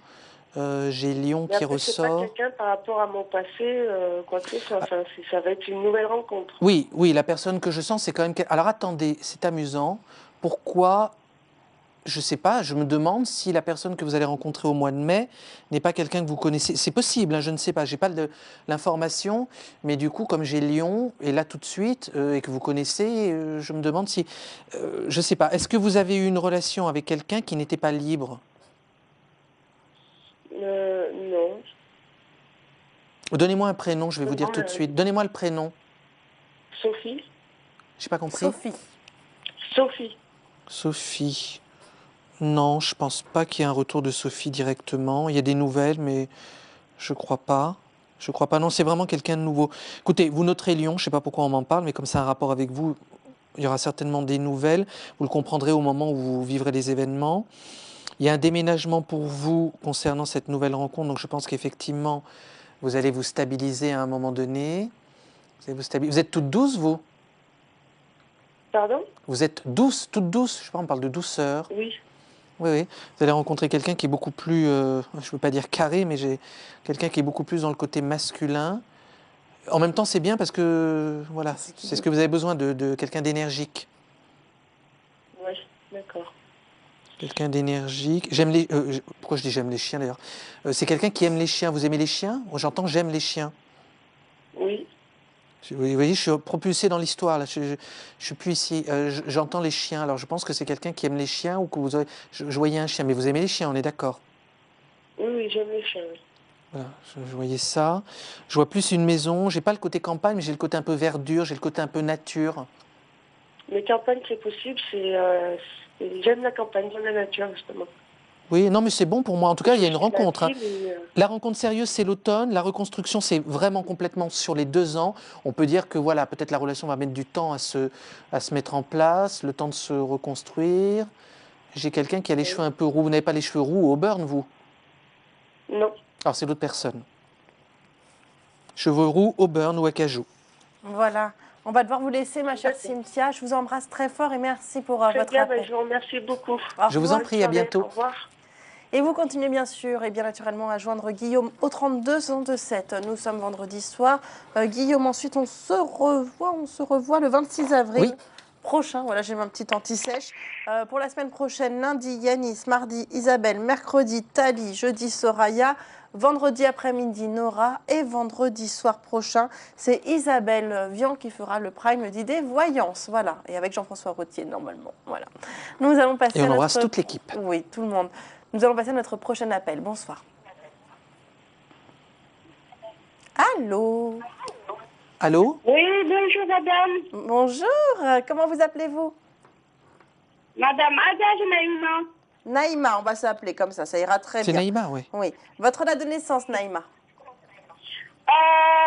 J'ai Lyon qui ressort. C'est pas quelqu'un par rapport à mon passé, quoi que ce soit. Enfin, ça va être une nouvelle rencontre. Oui, la personne que je sens, c'est quand même... Alors attendez, c'est amusant. Pourquoi... Je ne sais pas, je me demande si la personne que vous allez rencontrer au mois de mai n'est pas quelqu'un que vous connaissez. C'est possible, hein, je ne sais pas, je n'ai pas l'information, mais du coup, comme j'ai Lyon, et là tout de suite, et que vous connaissez, je me demande si... je ne sais pas, est-ce que vous avez eu une relation avec quelqu'un qui n'était pas libre? Non. Donnez-moi un prénom, je vais vous dire tout de suite. Donnez-moi le prénom. Sophie. Je n'ai pas compris. Sophie. Non, je pense pas qu'il y ait un retour de Sophie directement. Il y a des nouvelles, mais je crois pas. Je crois pas. Non, c'est vraiment quelqu'un de nouveau. Écoutez, vous noterez Lyon. Je sais pas pourquoi on m'en parle, mais comme c'est un rapport avec vous, il y aura certainement des nouvelles. Vous le comprendrez au moment où vous vivrez les événements. Il y a un déménagement pour vous concernant cette nouvelle rencontre. Donc, je pense qu'effectivement, vous allez vous stabiliser à un moment donné. Vous êtes toute douce, vous? Pardon? Vous êtes douce, toute douce. Je sais pas, on parle de douceur. Oui. Oui. Vous allez rencontrer quelqu'un qui est beaucoup plus, je ne veux pas dire carré, mais j'ai quelqu'un qui est beaucoup plus dans le côté masculin. En même temps, c'est bien parce que, voilà, c'est ce que vous avez besoin de quelqu'un d'énergique. Oui, d'accord. Quelqu'un d'énergique. Pourquoi je dis j'aime les chiens d'ailleurs? C'est quelqu'un qui aime les chiens. Vous aimez les chiens? J'entends j'aime les chiens. Oui. Vous voyez, je suis propulsé dans l'histoire, là. Je suis plus ici. J'entends les chiens. Alors, je pense que c'est quelqu'un qui aime les chiens ou que vous aurez... Je voyais un chien, mais vous aimez les chiens, on est d'accord? Oui, j'aime les chiens. Voilà, je voyais ça. Je vois plus une maison. J'ai pas le côté campagne, mais j'ai le côté un peu verdure, j'ai le côté un peu nature. Les campagnes, c'est possible, j'aime la campagne, j'aime la nature, justement. Oui, non, mais c'est bon pour moi. En tout cas, il y a une Je suis de la rencontre, hein. ville et, La rencontre sérieuse, c'est l'automne. La reconstruction, c'est vraiment complètement sur les 2 ans. On peut dire que voilà, peut-être la relation va mettre du temps à se mettre en place, le temps de se reconstruire. J'ai quelqu'un qui a les cheveux un peu roux. Vous n'avez pas les cheveux roux au burn, vous? Non. Alors, c'est l'autre personne. Cheveux roux au burn ou à cajou. Voilà. On va devoir vous laisser, ma chère Cynthia. Je vous embrasse très fort et merci pour Très votre bien, appel. je vous remercie beaucoup. Au Je vous revoir. en prie, à bientôt. Au revoir. Et vous continuez bien sûr et bien naturellement à joindre Guillaume au 32 67. Nous sommes vendredi soir. Guillaume, ensuite on se revoit le 26 avril. Oui. Prochain, voilà, j'ai ma petite anti-sèche. Pour la semaine prochaine, lundi, Yanis, mardi, Isabelle, mercredi, Tali, jeudi, Soraya, vendredi après-midi, Nora, et vendredi soir prochain, c'est Isabelle Vian qui fera le prime d'idées voyance, voilà, et avec Jean-François Rotier, normalement, voilà. Nous allons passer Et on à embrasse notre... toute l'équipe. Oui, tout le monde. Nous allons passer à notre prochain appel. Bonsoir. Allô? Allô? Oui, bonjour madame. Bonjour, comment vous appelez-vous? Madame Adage Naïma. Naïma, on va s'appeler comme ça ira très C'est bien. Naïma, oui. Oui. Votre date de naissance, Naïma?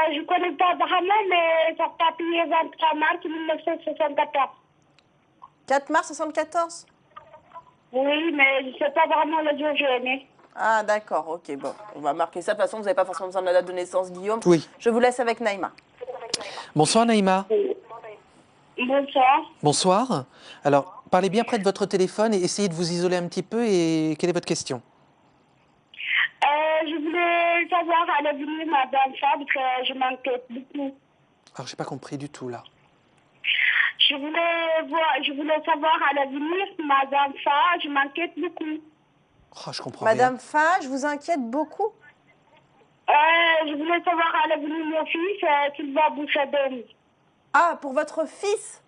Je connais pas vraiment, mais ça papier 23 mars 1974. 4 mars 74? Oui, mais je sais pas vraiment le jour où je suis née. Ah d'accord, ok, bon, on va marquer ça. De toute façon, vous n'avez pas forcément besoin de la date de naissance, Guillaume. Oui. Je vous laisse avec Naïma. Bonsoir, Naïma. Bonsoir. Bonsoir. Alors, parlez bien près de votre téléphone et essayez de vous isoler un petit peu. Et quelle est votre question? Je voulais savoir à l'avenir, madame Fab, que je m'inquiète beaucoup. Alors, j'ai pas compris du tout, là. Je voulais savoir à l'avenir, madame Fab, je m'inquiète beaucoup. Oh, je comprends Madame Fa, je vous inquiète beaucoup. Je voulais savoir à l'avenir mon fils, Sylvain Bouchadon. Ah, pour votre fils?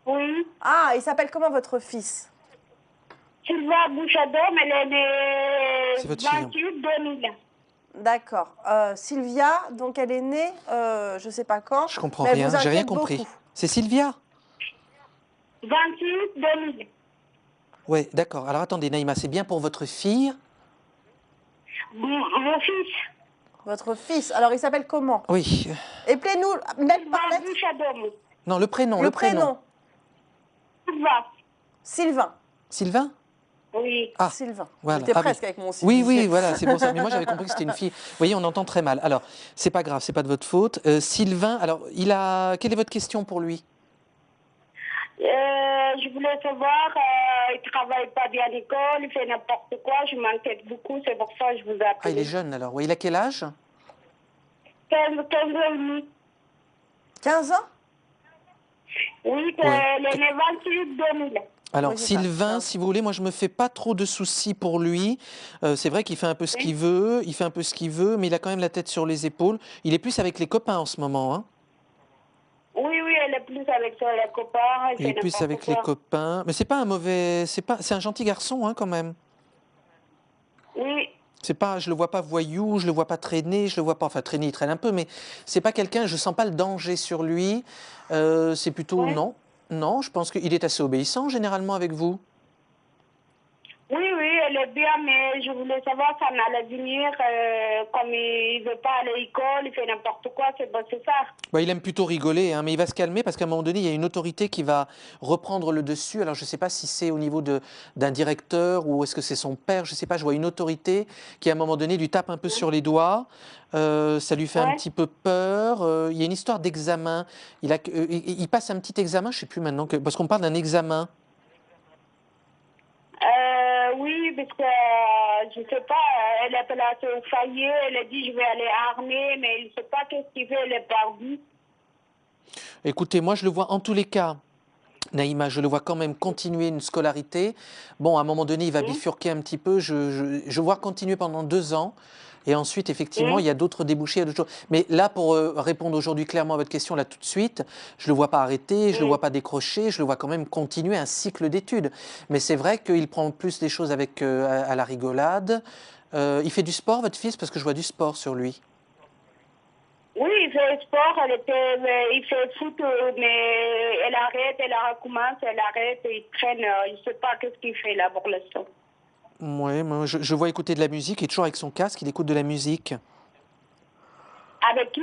Oui. Ah, il s'appelle comment votre fils? Sylvain Bouchadon, elle est née C'est votre fille, hein. 28 2000. D'accord. Sylvia, donc elle est née, je sais pas quand. Je comprends mais elle rien, vous j'ai rien inquiète compris. beaucoup. C'est Sylvia? 28 2000. Oui, d'accord. Alors, attendez, Naïma, c'est bien pour votre fille? Mon fils, Votre fils. Alors, il s'appelle comment? Oui. Appelez-nous, lettre par Sylvain lettre. Bouchadon. Non, le prénom, Le prénom. Sylvain. Sylvain. Sylvain? Oui. Ah, Sylvain. voilà. J'étais Ah, presque oui. avec mon Oui, Sylvain. oui, voilà, c'est pour ça. Mais moi, j'avais compris que c'était une fille. Vous voyez, on entend très mal. Alors, c'est pas grave, c'est pas de votre faute. Sylvain, alors, quelle est votre question pour lui? Je voulais savoir, il travaille pas bien à l'école, il fait n'importe quoi, je m'inquiète beaucoup, c'est pour ça que je vous ai Ah, appelé. il est jeune, alors. Oui, il a quel âge? 15 ans et demi. 15 ans? Oui, Ouais. elle est née 28 2000. Alors, Oui, c'est ça, Sylvain, ça. si vous voulez, moi, je me fais pas trop de soucis pour lui. C'est vrai qu'il fait un peu ce qu'il veut, mais il a quand même la tête sur les épaules. Il est plus avec les copains en ce moment, hein. Oui, elle est plus avec les copains, elle Il est fait plus n'importe avec quoi. les copains. Mais c'est pas un mauvais... C'est un gentil garçon, hein, quand même. Oui, C'est pas, je le vois pas voyou, je le vois pas traîner, je le vois pas, enfin traîner, il traîne un peu, mais c'est pas quelqu'un, je sens pas le danger sur lui. C'est plutôt Ouais. non, je pense qu'il est assez obéissant généralement avec vous. oui, elle est bien, mais je voulais savoir ça en allait venir, comme il veut pas aller à l'école, il fait n'importe quoi, c'est ça. Bah, il aime plutôt rigoler, hein, mais il va se calmer parce qu'à un moment donné, il y a une autorité qui va reprendre le dessus. Alors je sais pas si c'est au niveau d'un directeur ou est-ce que c'est son père, je sais pas. Je vois une autorité qui à un moment donné lui tape un peu sur les doigts. Ça lui fait un Ouais. petit peu peur. Il y a une histoire d'examen. Il passe un petit examen, je sais plus maintenant parce qu'on parle d'un examen. Oui, parce que je sais pas, elle est placée au foyer, elle a dit je vais aller armée, mais il ne sait pas qu'est-ce qu'il fait, elle est perdue. Écoutez, moi je le vois en tous les cas. Naïma, je le vois quand même continuer une scolarité. Bon, à un moment donné, il va bifurquer un petit peu. Je vois continuer pendant 2 ans. Et ensuite, effectivement, il y a d'autres débouchés, il y a d'autres choses. Mais là, pour répondre aujourd'hui clairement à votre question, là tout de suite, je ne le vois pas arrêter, je ne le vois pas décrocher, je le vois quand même continuer un cycle d'études. Mais c'est vrai qu'il prend plus les choses avec, à la rigolade. Il fait du sport, votre fils, parce que je vois du sport sur lui. Oui, il fait sport, il fait foot, mais elle arrête, elle recommence, elle arrête, il traîne, il ne sait pas qu'est-ce qu'il fait là pour l'instant. Oui, moi, je vois écouter de la musique, et toujours avec son casque, il écoute de la musique. Avec qui?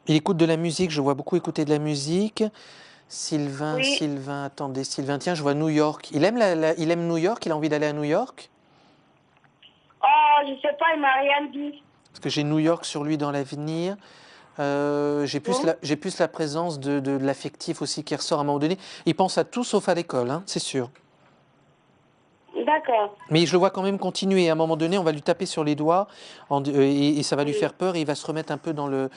Il écoute de la musique, je vois beaucoup écouter de la musique. Sylvain, Oui. Sylvain, attendez, Sylvain, tiens, je vois New York. Il aime, il aime New York, il a envie d'aller à New York? Oh, je ne sais pas, il m'a rien dit. Parce que j'ai New York sur lui dans l'avenir. J'ai plus la présence de l'affectif aussi qui ressort à un moment donné. Il pense à tout sauf à l'école, hein, c'est sûr. D'accord. Mais je le vois quand même continuer. À un moment donné, on va lui taper sur les doigts et ça va lui faire peur et il va se remettre un peu dans le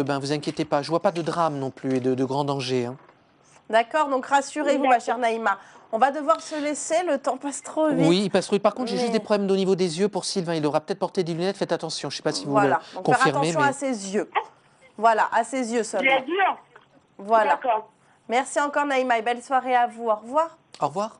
bain. Vous inquiétez pas. Je vois pas de drame non plus et de grand danger. Hein. D'accord, donc rassurez-vous, ma chère Naïma. On va devoir se laisser, le temps passe trop vite. Oui, il passe trop vite. Par contre, j'ai juste Mais- des problèmes au niveau des yeux pour Sylvain. Il aura peut-être porté des lunettes. Faites attention. Je ne sais pas si vous Voilà, le donc faire confirmez. attention à ses yeux. Voilà, à ses yeux seulement. Bien sûr. Voilà. D'accord. Merci encore Naïma et belle soirée à vous. Au revoir. Au revoir.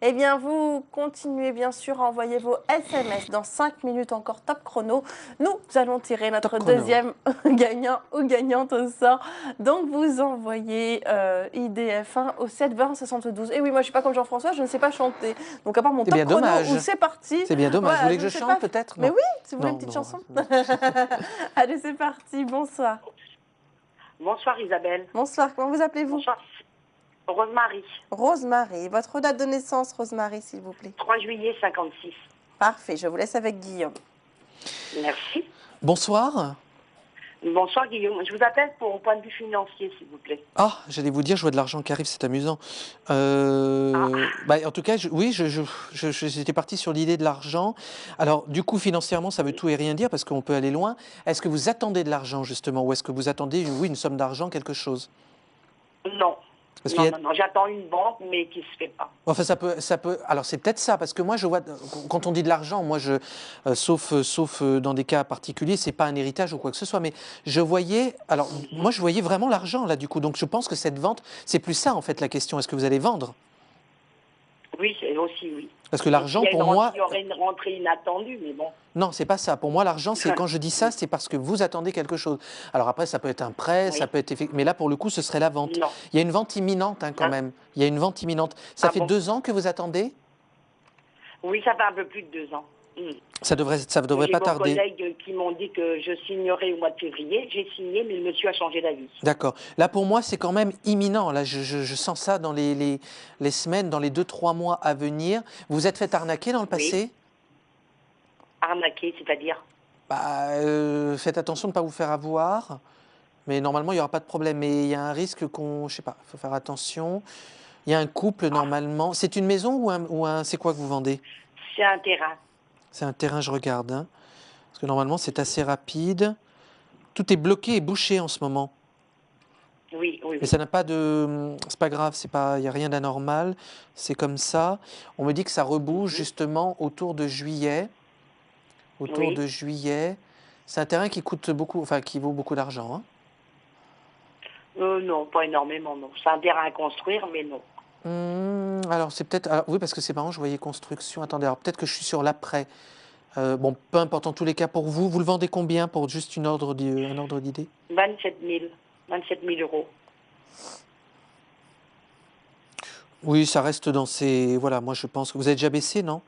Eh bien, vous continuez bien sûr à envoyer vos SMS. Dans 5 minutes encore, top chrono. Nous allons tirer notre Top chrono. deuxième gagnant ou gagnante au sort. Donc, vous envoyez IDF1 au 7 20 72. Et oui, moi, je ne suis pas comme Jean-François, je ne sais pas chanter. Donc, à part mon C'est top bien chrono dommage. où c'est parti. C'est bien dommage. Voilà, vous voulez que ne je sais chante pas- peut-être? Mais Non. oui, si vous voulez Non, une petite non, chanson. non. Allez, c'est parti. Bonsoir. Bonsoir Isabelle. Bonsoir, comment vous appelez-vous? Bonsoir. Rosemary, Rosemary. Votre date de naissance, Rosemary, s'il vous plaît. 3 juillet 56. Parfait, je vous laisse avec Guillaume. Merci. Bonsoir. Bonsoir Guillaume. Je vous appelle pour un point de vue financier, s'il vous plaît. Ah, j'allais vous dire, je vois de l'argent qui arrive, c'est amusant. En tout cas, j'étais parti sur l'idée de l'argent. Alors, du coup, financièrement, ça veut tout et rien dire parce qu'on peut aller loin. Est-ce que vous attendez de l'argent, justement, ou est-ce que vous attendez, oui, une somme d'argent, quelque chose? Non. Parce Non, qu'il y a- non, j'attends une banque, mais qui ne se fait pas. Enfin, ça peut. Alors, c'est peut-être ça, parce que moi, je vois, quand on dit de l'argent, moi, sauf dans des cas particuliers, c'est pas un héritage ou quoi que ce soit, mais je voyais, alors, moi, je voyais vraiment l'argent là, du coup. Donc, je pense que cette vente, c'est plus ça en fait la question. Est-ce que vous allez vendre? Oui, c'est aussi, oui. Parce que l'argent, Il y a pour moi, il y aurait une rentrée inattendue, mais bon. non, c'est pas ça. Pour moi, l'argent, c'est quand je dis ça, c'est parce que vous attendez quelque chose. Alors après, ça peut être un prêt, Oui. ça peut être mais là, pour le coup, ce serait la vente. Non. Il y a une vente imminente, hein, quand Hein? même. Il y a une vente imminente. Ça Ah fait bon 2 ans que vous attendez? Oui, ça fait un peu plus de 2 ans. Ça devrait J'ai pas vos tarder. collègues qui m'ont dit que je signerais au mois de février. J'ai signé, mais le monsieur a changé d'avis. D'accord. Là, pour moi, c'est quand même imminent. Là, je sens ça dans les semaines, dans les 2-3 mois à venir. Vous vous êtes fait arnaquer dans le passé? Arnaqué, c'est-à-dire? Faites attention de ne pas vous faire avoir. Mais normalement, il n'y aura pas de problème. Mais il y a un risque qu'on... Je sais pas, il faut faire attention. Il y a un couple, normalement. C'est une maison ou un... C'est quoi que vous vendez? C'est un terrain. C'est un terrain, je regarde. Hein. Parce que normalement, c'est assez rapide. Tout est bloqué et bouché en ce moment. Oui, oui, Mais oui. ça n'a pas de... C'est pas grave, il n'y a rien d'anormal. C'est comme ça. On me dit que ça rebouge justement autour de juillet. Autour Oui. de juillet. C'est un terrain qui coûte beaucoup, enfin qui vaut beaucoup d'argent. Hein. Non, pas énormément, non. C'est un terrain à construire, mais non. Alors c'est peut-être... alors, oui, parce que c'est marrant, je voyais construction. Attendez, alors peut-être que je suis sur l'après. Bon, peu importe, en tous les cas, pour vous, vous le vendez combien pour juste un ordre d'idée? 27 000 euros. Oui, ça reste dans ces... Voilà, moi je pense que vous avez déjà baissé, non?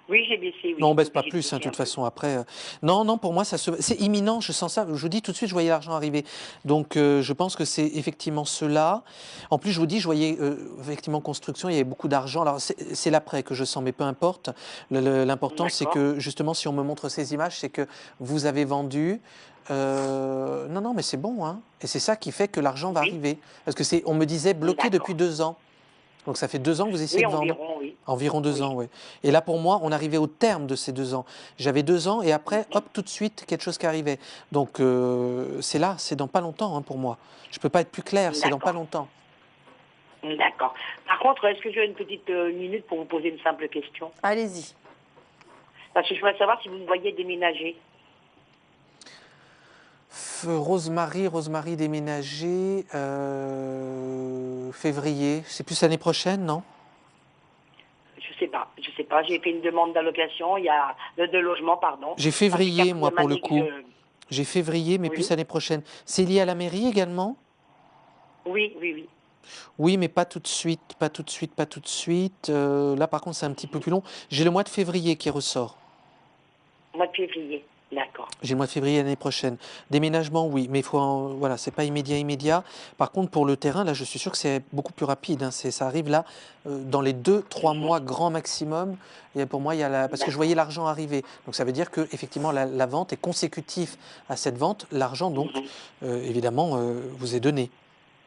Oui, j'ai baissé, oui. Non, on baisse pas J'ai plus, baissé hein, de un toute peu. façon, après... Non, pour moi, c'est imminent, je sens ça. Je vous dis, tout de suite, je voyais l'argent arriver. Donc, je pense que c'est effectivement cela. En plus, je vous dis, je voyais effectivement construction, il y avait beaucoup d'argent. Alors, c'est l'après que je sens, mais peu importe. L'important, c'est D'accord. que, justement, si on me montre ces images, c'est que vous avez vendu... Non, mais c'est bon, hein. Et c'est ça qui fait que l'argent va Oui. arriver. Parce que on me disait bloqué D'accord. depuis 2 ans. Donc, ça fait 2 ans que vous essayez Oui, de vendre. environ, oui. Environ 2 Oui. ans, oui. Et là, pour moi, on arrivait au terme de ces 2 ans. J'avais 2 ans et après, hop, tout de suite, quelque chose qui arrivait. Donc, c'est là, c'est dans pas longtemps, hein, pour moi. Je peux pas être plus clair, c'est dans pas longtemps. D'accord. Par contre, est-ce que j'ai une petite minute pour vous poser une simple question? Allez-y. Parce que je voulais savoir si vous me voyez déménager. Rosemary déménager février. C'est plus l'année prochaine, non? Je sais pas. J'ai fait une demande d'allocation, il y a de logement, pardon. J'ai février, moi, pour le coup. Année que J'ai février, mais Oui. plus l'année prochaine. C'est lié à la mairie également? Oui, oui, oui. Oui, mais pas tout de suite, pas tout de suite, pas tout de suite. Là, par contre, c'est un petit peu plus long. J'ai le mois de février qui ressort. Mois de février. D'accord. J'ai le mois de février l'année prochaine. Déménagement, oui, mais il faut voilà, c'est pas immédiat. Par contre, pour le terrain, là, je suis sûr que c'est beaucoup plus rapide, hein. Ça arrive là, dans les 2-3 mois grand maximum. Et pour moi, parce que je voyais l'argent arriver. Donc ça veut dire que effectivement, la vente est consécutive à cette vente. L'argent, donc, évidemment, vous est donné.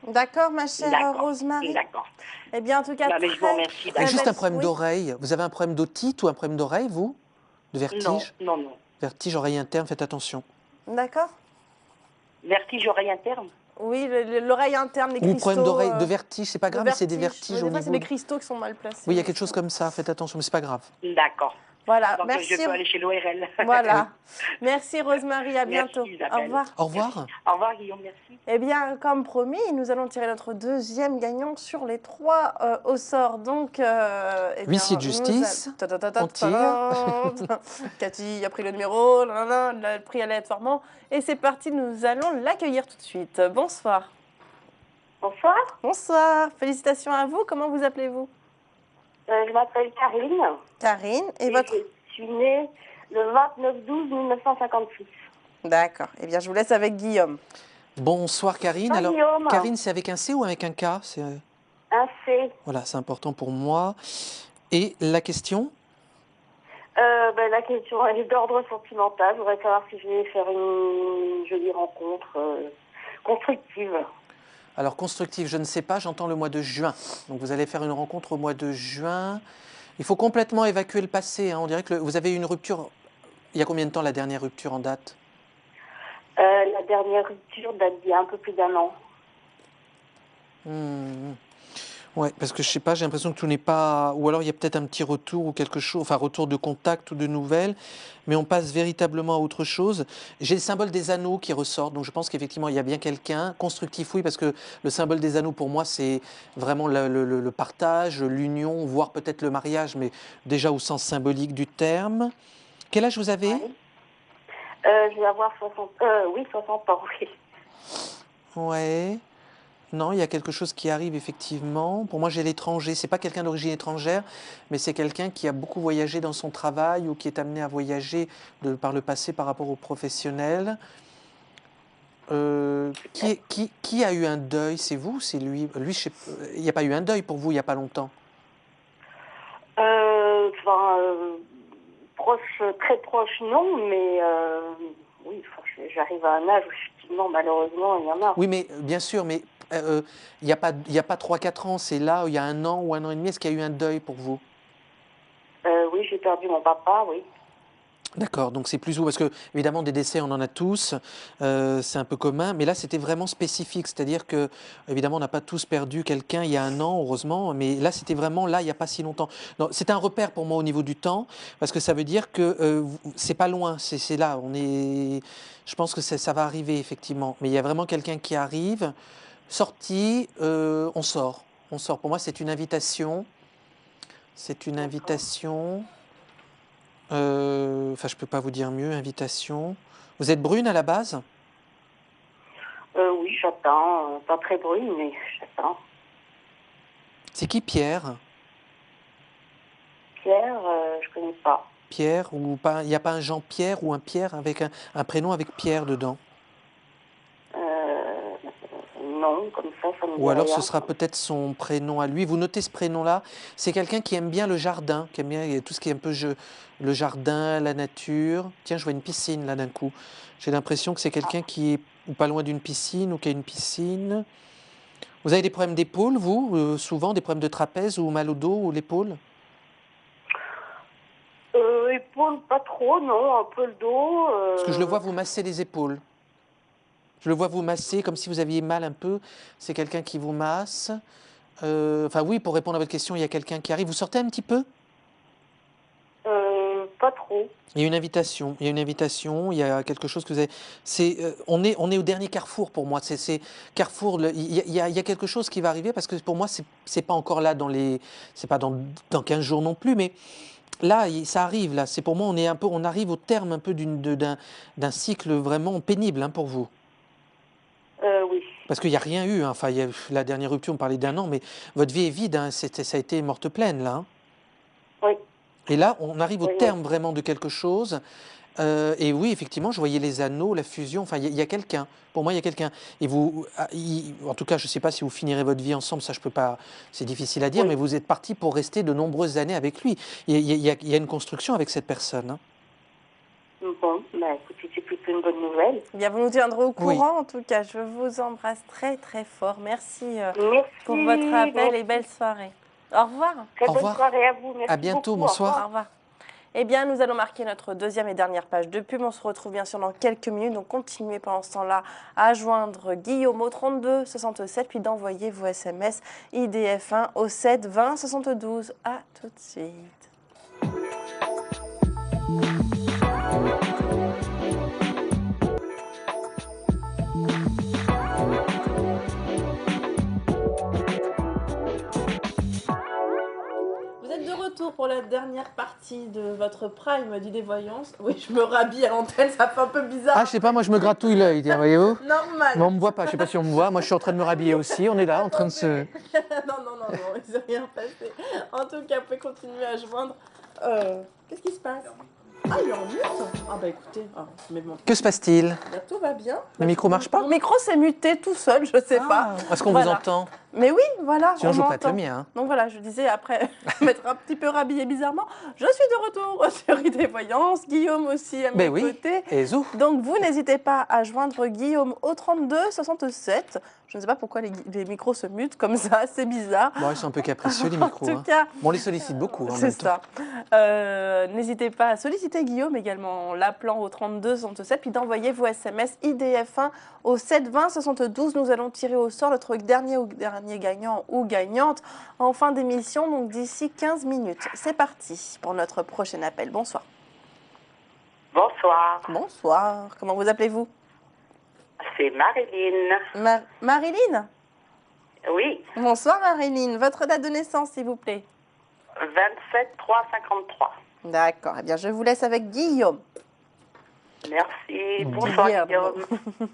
D'accord, ma chère D'accord. Rosemary. D'accord. Eh bien, en tout cas, Bah, mais je vous remercie. Et juste un belle- problème oui. d'oreille. Vous avez un problème d'otite ou un problème d'oreille, vous? De vertige? Non, non, non. Vertige, oreille interne, faites attention. D'accord. Vertige oreille interne. Oui, l'oreille interne, les Ou cristaux. problème d'oreille, de vertige, c'est pas grave, mais c'est des vertiges Oui, au des fois, niveau. c'est les cristaux qui sont mal placés. Oui, il y a quelque chose comme ça, faites attention, mais c'est pas grave. D'accord. Voilà, Donc merci. je peux aller chez l'ORL. Voilà. Merci Rosemary, à Merci, bientôt. Isabelle. Au revoir. Au revoir. Au revoir Guillaume, merci. Eh bien, comme promis, nous allons tirer notre deuxième gagnant sur les 3 au sort. Donc, Huissier de justice, on Cathy a pris le numéro, le prix aléatoirement. Et c'est parti, nous allons l'accueillir tout de suite. Bonsoir. Bonsoir, Bonsoir, félicitations à vous. Comment vous appelez-vous? je m'appelle Karine. Karine. Et votre... Je suis née le 29/12/1956. D'accord. Eh bien, je vous laisse avec Guillaume. Bonsoir Karine. Bonsoir, Guillaume. Karine, c'est avec un C ou avec un K? Un C. Voilà, c'est important pour moi. Et la question? La question est d'ordre sentimental. Je voudrais savoir si je vais faire une jolie rencontre constructive. Alors, constructive, je ne sais pas, j'entends le mois de juin. Donc, vous allez faire une rencontre au mois de juin. Il faut complètement évacuer le passé, hein. On dirait que vous avez eu une rupture. Il y a combien de temps la dernière rupture en date? La dernière rupture date d'il y a un peu plus d'1 an. Ouais, parce que je sais pas, j'ai l'impression que tout n'est pas. Ou alors il y a peut-être un petit retour ou quelque chose, enfin retour de contact ou de nouvelles, mais on passe véritablement à autre chose. J'ai le symbole des anneaux qui ressort, donc je pense qu'effectivement il y a bien quelqu'un. Constructif, oui, parce que le symbole des anneaux pour moi c'est vraiment le partage, l'union, voire peut-être le mariage, mais déjà au sens symbolique du terme. Quel âge vous avez? Je vais avoir 60 ans, oui. Ouais. Non, il y a quelque chose qui arrive effectivement. Pour moi, j'ai l'étranger. C'est pas quelqu'un d'origine étrangère, mais c'est quelqu'un qui a beaucoup voyagé dans son travail ou qui est amené à voyager par le passé par rapport aux professionnels. Qui a eu un deuil? C'est vous? C'est lui? Lui, il n'y a pas eu un deuil pour vous il n'y a pas longtemps? Proche, très proche, non, mais oui, j'arrive à un âge où effectivement, malheureusement, il y en a. Oui, mais bien sûr, mais il n'y a pas 3-4 ans, c'est là, il y a 1 an ou 1 an et demi. Est-ce qu'il y a eu un deuil pour vous? Oui, j'ai perdu mon papa, oui. D'accord, donc c'est plus où? Parce que, évidemment, des décès, on en a tous, c'est un peu commun, mais là, c'était vraiment spécifique, c'est-à-dire que, évidemment, on n'a pas tous perdu quelqu'un il y a 1 an, heureusement, mais là, c'était vraiment là, il n'y a pas si longtemps. C'est un repère pour moi au niveau du temps, parce que ça veut dire que c'est pas loin, c'est là, je pense que ça va arriver, effectivement, mais il y a vraiment quelqu'un qui arrive, sorti, on sort. Pour moi, c'est une invitation. C'est une invitation. Enfin, je peux pas vous dire mieux, invitation. Vous êtes brune à la base? Oui, j'attends. Pas très brune, mais j'attends. C'est qui Pierre? Pierre, je connais pas. Pierre, ou pas? Il n'y a pas un Jean-Pierre ou un Pierre avec un prénom avec Pierre dedans? Non, comme ça me dit Ou alors rien. ce sera peut-être son prénom à lui. Vous notez ce prénom-là. C'est quelqu'un qui aime bien le jardin, qui aime bien tout ce qui est un peu le jardin, la nature. Tiens, je vois une piscine là d'un coup. J'ai l'impression que c'est quelqu'un qui est ou pas loin d'une piscine ou qui a une piscine. Vous avez des problèmes d'épaule, vous? Souvent des problèmes de trapèze ou mal au dos ou l'épaule? Épaule, pas trop, non, un peu le dos. Parce que je le vois vous masser les épaules. Je le vois vous masser comme si vous aviez mal un peu. C'est quelqu'un qui vous masse. Enfin oui, pour répondre à votre question, il y a quelqu'un qui arrive. Vous sortez un petit peu? pas trop. Il y a une invitation, il y a quelque chose que vous avez. On est au dernier carrefour pour moi. C'est carrefour. Il y a quelque chose qui va arriver parce que pour moi, c'est pas encore là c'est pas dans 15 jours non plus, mais là, ça arrive. Là, c'est pour moi, on arrive au terme un peu d'un cycle vraiment pénible hein, pour vous. Oui. Parce qu'il n'y a rien eu. Hein. Enfin, la dernière rupture, on parlait d'1 an, mais votre vie est vide. Hein. Ça a été morte pleine là. Hein. Oui. Et là, on arrive au Oui, terme vraiment de quelque chose. Et oui, effectivement, je voyais les anneaux, la fusion. Enfin, il y a quelqu'un. Pour moi, il y a quelqu'un. Et vous, en tout cas, je ne sais pas si vous finirez votre vie ensemble. Ça, je peux pas. C'est difficile à dire. Oui. Mais vous êtes parti pour rester de nombreuses années avec lui. Il y a une construction avec cette personne. Hein. Bon, écoutez, c'est plutôt une bonne nouvelle. Eh bien, vous nous tiendrez au Oui. courant. En tout cas, je vous embrasse très très fort. Merci, Merci. pour votre appel Merci. et belle soirée. Au revoir. Très Au bonne revoir. soirée à vous. Merci À bientôt, beaucoup. bonsoir. Au revoir. Eh bien, nous allons marquer notre deuxième et dernière page de pub. On se retrouve bien sûr dans quelques minutes. Donc, continuez pendant ce temps-là à joindre Guillaume au 32 67, puis d'envoyer vos SMS IDF1 au 7 20 72. À tout de suite. Vous êtes de retour pour la dernière partie de votre prime d'idée voyance. Oui, je me rhabille à l'antenne, ça fait un peu bizarre. Ah, je sais pas, moi, je me gratouille l'œil, tiens, voyez-vous. Normal. Mais on me voit pas. Je sais pas si on me voit. Moi, je suis en train de me rhabiller aussi. On est là, en train de se. non, il s'est rien passé. En tout cas, vous pouvez continuer à joindre. Qu'est-ce qui se passe? Ah, il est en mute. Ah bah écoutez, mais bon, Que se passe-t-il? bah, tout va bien. Le micro marche pas? Mon micro s'est muté tout seul, je sais pas. Est-ce qu'on Voilà. vous entend? Mais oui, voilà. Sinon, on je vous prête le m'entend. mien. Hein. Donc voilà, je disais après m'être un petit peu rhabillée bizarrement. Je suis de retour sur Idée Voyance, Guillaume aussi à mes Ben oui. côtés. Et zou. Donc vous n'hésitez pas à joindre Guillaume au 32 67. Je ne sais pas pourquoi les micros se mutent comme ça, c'est bizarre. Bon, ils sont un peu capricieux, les En micros. tout Hein. cas, Bon, on les sollicite beaucoup. En c'est même temps. ça. N'hésitez pas à solliciter Guillaume également en l'appelant au 32 67, puis d'envoyer vos SMS IDF1 au 7 20 72. Nous allons tirer au sort notre dernier gagnant ou gagnante en fin d'émission, donc d'ici 15 minutes. C'est parti pour notre prochain appel. Bonsoir. Bonsoir. Bonsoir. Comment vous appelez-vous? C'est Marilyn. Marilyn? Oui, Bonsoir Marilyn. Votre date de naissance, s'il vous plaît. 27-3-53. D'accord. Eh bien, je vous laisse avec Guillaume. Merci. Bonsoir, Guillaume.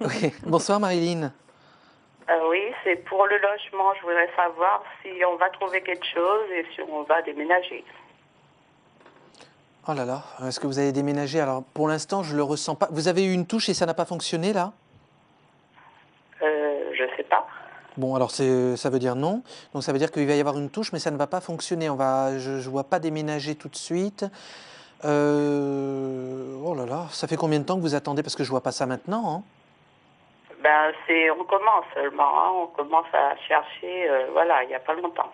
Oui. Bonsoir, Marilyn. Oui, c'est pour le logement. Je voudrais savoir si on va trouver quelque chose et si on va déménager. Oh là là, est-ce que vous avez déménagé? Alors, pour l'instant, je le ressens pas. Vous avez eu une touche et ça n'a pas fonctionné, là? Je sais pas. Bon, alors ça veut dire non. Donc ça veut dire qu'il va y avoir une touche, mais ça ne va pas fonctionner. Je ne vois pas déménager tout de suite. Oh là là, ça fait combien de temps que vous attendez? Parce que je ne vois pas ça maintenant. Hein. Ben, on commence seulement. Hein. On commence à chercher, voilà, il n'y a pas longtemps.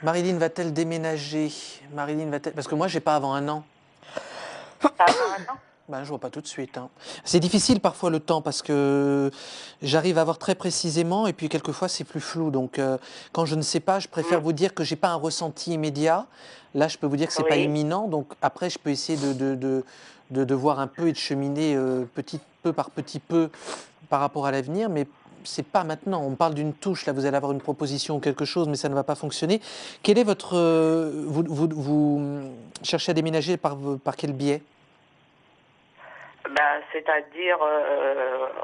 Marilyn va-t-elle déménager? Parce que moi, je n'ai pas avant 1 an. Pas avant un an? Ben, je vois pas tout de suite. Hein. C'est difficile parfois le temps parce que j'arrive à voir très précisément et puis quelquefois c'est plus flou. Donc quand je ne sais pas, je préfère vous dire que j'ai pas un ressenti immédiat. Là, je peux vous dire que c'est pas imminent. Donc après, je peux essayer de voir un peu et de cheminer petit peu par petit peu par rapport à l'avenir, mais c'est pas maintenant. On parle d'une touche. Là, vous allez avoir une proposition ou quelque chose, mais ça ne va pas fonctionner. Quel est votre vous cherchez à déménager par quel biais? Ben, c'est-à-dire,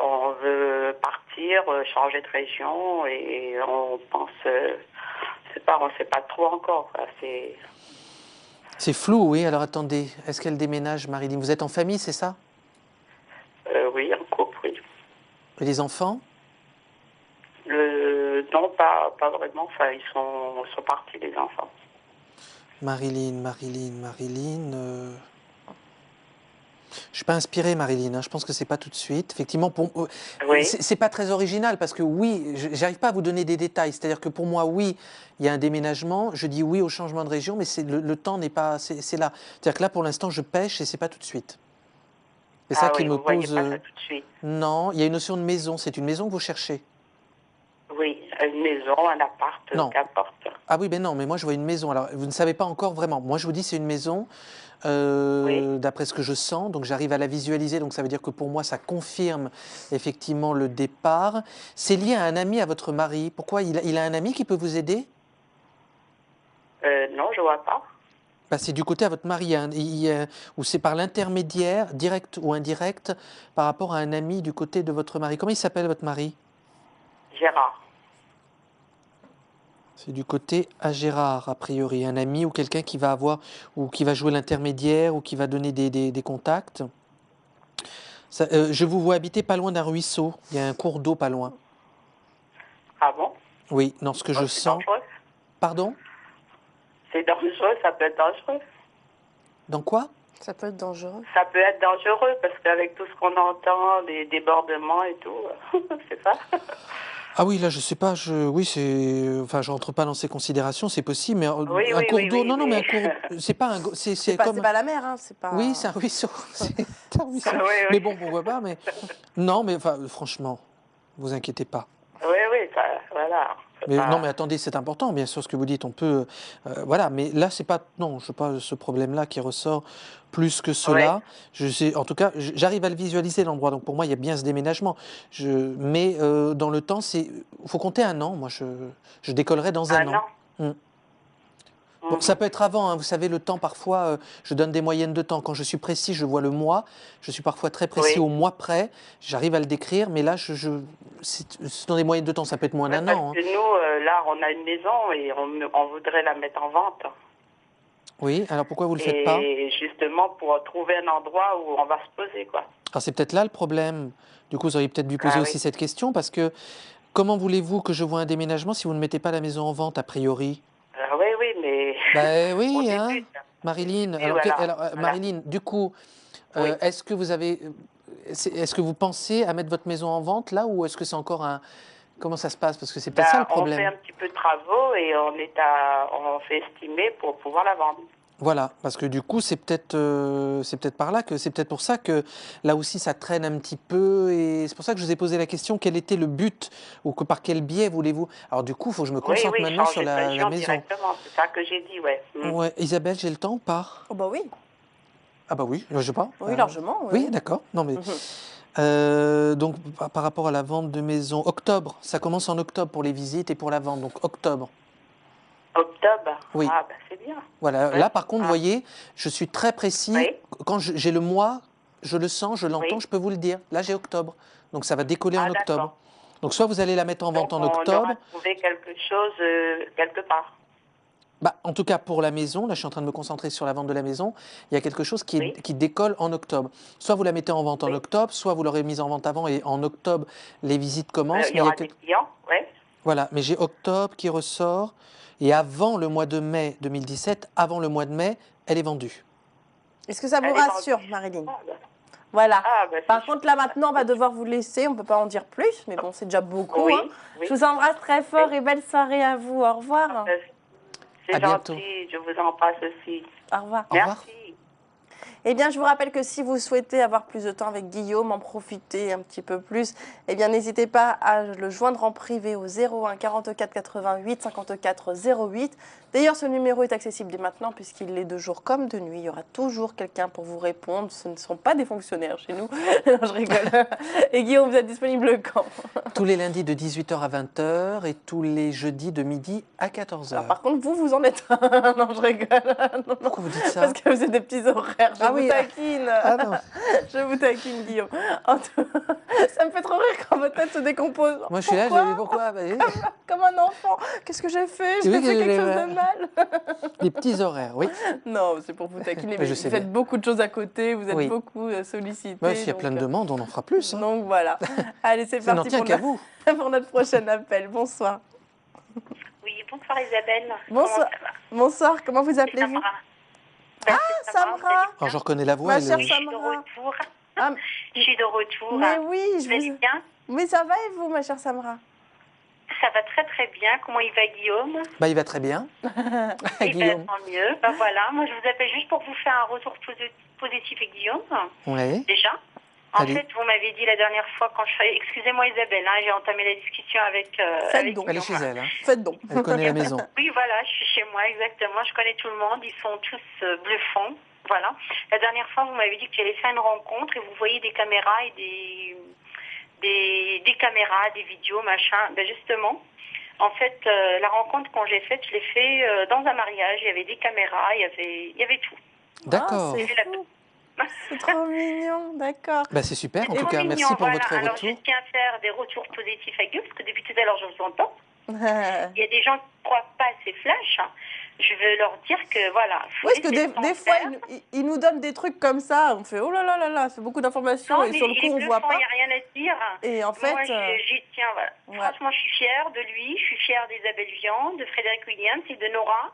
on veut partir, changer de région et on pense, on ne sait pas trop encore. Quoi. C'est flou, oui. Alors attendez, est-ce qu'elle déménage, Marilyn? Vous êtes en famille, c'est ça? Oui, en couple, oui. Et les enfants? Non, pas vraiment. Enfin, ils sont partis, les enfants. Marilyn. Je suis pas inspirée, Marilyn. Hein. Je pense que c'est pas tout de suite. Effectivement, c'est pas très original parce que oui, j'arrive pas à vous donner des détails. C'est-à-dire que pour moi, oui, il y a un déménagement. Je dis oui au changement de région, mais le temps n'est pas. C'est là. C'est-à-dire que là, pour l'instant, je pêche et c'est pas tout de suite. C'est ça qui me pose. Pas ça tout de suite. Non, il y a une notion de maison. C'est une maison que vous cherchez. Oui, une maison, un appart, Non. qu'importe. Ah oui, ben non, mais moi je vois une maison. Alors, vous ne savez pas encore vraiment. Moi, je vous dis, c'est une maison. d'après ce que je sens. Donc j'arrive à la visualiser, donc ça veut dire que pour moi, ça confirme effectivement le départ. C'est lié à un ami à votre mari. Pourquoi il a un ami qui peut vous aider? Non, je vois pas. Bah, c'est du côté à votre mari, hein, ou c'est par l'intermédiaire, direct ou indirect, par rapport à un ami du côté de votre mari. Comment il s'appelle votre mari? Gérard. C'est du côté à Gérard, a priori, un ami ou quelqu'un qui va avoir, ou qui va jouer l'intermédiaire, ou qui va donner des contacts. Je vous vois habiter pas loin d'un ruisseau, il y a un cours d'eau pas loin. Ah bon? Oui, dans ce que je C'est sens. dangereux. Pardon? C'est dangereux, ça peut être dangereux. Dans quoi? Ça peut être dangereux. Ça peut être dangereux parce qu'avec tout ce qu'on entend, les débordements et tout, c'est ça? Ah oui, là, je sais pas, oui, enfin, je rentre pas dans ces considérations, c'est possible, mais Oui, un oui, cours oui, d'eau, oui, non, non, mais mais- un cours, c'est pas un, c'est C'est comme, pas la mer, hein, c'est pas... oui, c'est un ruisseau, c'est un ruisseau. Oui, oui. Mais bon, pourquoi pas, mais non, mais enfin, franchement, vous inquiétez pas. Oui, oui, ça, voilà. C'est Mais pas- non, mais attendez, c'est important, bien sûr, ce que vous dites, on peut, voilà, mais là, c'est pas, non, je sais pas ce problème-là qui ressort plus que cela. Je sais, en tout cas, j'arrive à le visualiser l'endroit, donc pour moi, il y a bien ce déménagement. Mais dans le temps, faut compter un an. Moi, je décollerai dans un an. an. Bon, ça peut être avant, hein, vous savez, le temps, parfois, je donne des moyennes de temps. Quand je suis précis, je vois le mois. Je suis parfois très précis Oui. au mois près. J'arrive à le décrire, mais là, c'est dans des moyennes de temps, ça peut être moins d'un Parce an. hein. que nous, là, on a une maison et on voudrait la mettre en vente. Oui, alors pourquoi vous ne le faites pas? Et justement, pour trouver un endroit où on va se poser, quoi. Alors c'est peut-être là le problème. Du coup, vous auriez peut-être dû poser Ah aussi oui. cette question, parce que comment voulez-vous que je vois un déménagement si vous ne mettez pas la maison en vente, a priori? Oui, oui, mais... Ben oui, on hein, débute. Marilyn. Oui, Alors, voilà, voilà. Marilyn, du coup, Oui. est-ce que vous avez, est-ce que vous pensez à mettre votre maison en vente là, ou est-ce que c'est encore un, comment ça se passe? Parce que c'est peut-être ça le On fait problème. un petit peu de travaux et on fait estimer pour pouvoir la vendre. Voilà, parce que du coup, c'est peut-être par là que c'est peut-être pour ça que là aussi ça traîne un petit peu, et c'est pour ça que je vous ai posé la question, quel était le but, ou que par quel biais voulez-vous? Alors du coup, il faut que je me concentre oui, maintenant sur changer de la région maison. directement, c'est ça que j'ai dit, ouais. Ouais, Isabelle, j'ai le temps ou pas? Oh bah oui, Ah bah oui, je sais pas. oui, largement. Oui, d'accord. Non mais donc par rapport à la vente de maison, octobre, ça commence en octobre pour les visites et pour la vente, donc octobre. Octobre? Oui. Ah, bah c'est bien. Voilà. Ouais. Là, par contre, vous Ah. voyez, je suis très précis. Oui. Quand j'ai le mois, je le sens, je l'entends, Oui. je peux vous le dire. Là, j'ai octobre. Donc, ça va décoller en Ah, octobre. d'accord. Donc, soit vous allez la mettre en vente Donc, en octobre. on aura trouvé quelque chose quelque part. Bah, en tout cas, pour la maison, là, je suis en train de me concentrer sur la vente de la maison. Il y a quelque chose Oui. qui décolle en octobre. Soit vous la mettez en vente en Oui. octobre, soit vous l'aurez mise en vente avant et en octobre, les visites commencent. Il y Mais il y a aura quel- des clients, oui. Voilà, mais j'ai octobre qui ressort. Et avant le mois de mai 2017, avant le mois de mai, elle est vendue. Est-ce que ça vous Elle est rassure, vendue. Marilyn? Ah, bah. Voilà. Ah, bah, Par c'est contre, là maintenant, on va devoir vous laisser. On ne peut pas en dire plus, mais bon, c'est déjà beaucoup. Oui, hein. oui. Je vous embrasse très fort et belle soirée à vous. Au revoir. C'est À bientôt. gentil, je vous embrasse aussi. Au revoir. Au revoir. Merci. Eh bien, je vous rappelle que si vous souhaitez avoir plus de temps avec Guillaume, en profiter un petit peu plus, eh bien, n'hésitez pas à le joindre en privé au 01 44 88 54 08. D'ailleurs, ce numéro est accessible dès maintenant puisqu'il l'est de jour comme de nuit. Il y aura toujours quelqu'un pour vous répondre. Ce ne sont pas des fonctionnaires chez nous. Non, je rigole. Et Guillaume, vous êtes disponible quand? Tous les lundis de 18h à 20h et tous les jeudis de midi à 14h. Alors, par contre, vous en êtes un. Non, je rigole. Non, non. Pourquoi vous dites ça? Parce que vous êtes des petits horaires. Je Ah vous oui. taquine. Ah non. Je vous taquine, Guillaume. Ça me fait trop rire quand votre tête se décompose. Moi, je suis là, Pourquoi je dis pourquoi? Bah, Comme un enfant. Qu'est-ce que j'ai fait? C'est J'ai vrai fait que quelque j'ai- chose de mal. les petits horaires, oui. Non, c'est pour vous taquiner. Mais Mais je vous sais faites bien. beaucoup de choses à côté. Vous êtes Oui. beaucoup sollicité. Bah, s'il y a donc, plein de demandes, on en fera plus. hein. Donc voilà. Allez, c'est Ça n'en parti tient pour, qu'à vous. pour notre prochain appel. Bonsoir. Oui, bonsoir Isabelle. Bonsoir. Bonsoir. Comment vous C'est appelez-vous? Samra. Ah, Samra. Alors, je reconnais la voix. Ma elle- chère Je suis de Samra. retour. Ah, Je suis de retour. mais oui, Vous allez bien? Oui, ça va et vous, ma chère Samra? Ça va très très bien. Comment il va Guillaume? Bah, il va très bien. Eh Guillaume. ben, tant mieux. Ben voilà, moi je vous appelle juste pour vous faire un retour positif avec Guillaume, Oui. déjà. En Allez. fait, vous m'avez dit la dernière fois quand je fais... Excusez-moi Isabelle, hein, j'ai entamé la discussion avec... Faites avec donc. Elle est Guillaume. chez elle. Hein. Faites donc. Elle connaît la maison. Oui, voilà, je suis chez moi, exactement. Je connais tout le monde. Ils sont tous bluffants. Voilà. La dernière fois, vous m'avez dit que j'allais faire une rencontre et vous voyez des caméras et des caméras, des vidéos, machin. Ben justement, en fait, la rencontre quand j'ai faite, je l'ai fait dans un mariage. Il y avait des caméras, il y avait tout. D'accord. Ah, c'est fou. C'est trop mignon, d'accord. Bah, c'est super. En C'est tout trop cas, mignon, merci pour voilà. votre Alors, retour. je tiens à faire des retours positifs avec eux, parce que depuis tout à l'heure, je vous entends. Il y a des gens qui ne croient pas à ces flashs. Je veux leur dire que, voilà. Oui, parce que des fois, ils nous donnent des trucs comme ça. On fait oh là là là là, c'est beaucoup d'informations et sur le coup, on voit pas. Il n'y a rien à dire. Et en fait. Moi, j'y tiens, voilà. Ouais. Franchement, je suis fière de lui. Je suis fière d'Isabelle Vian, de Frédéric Williams et de Nora.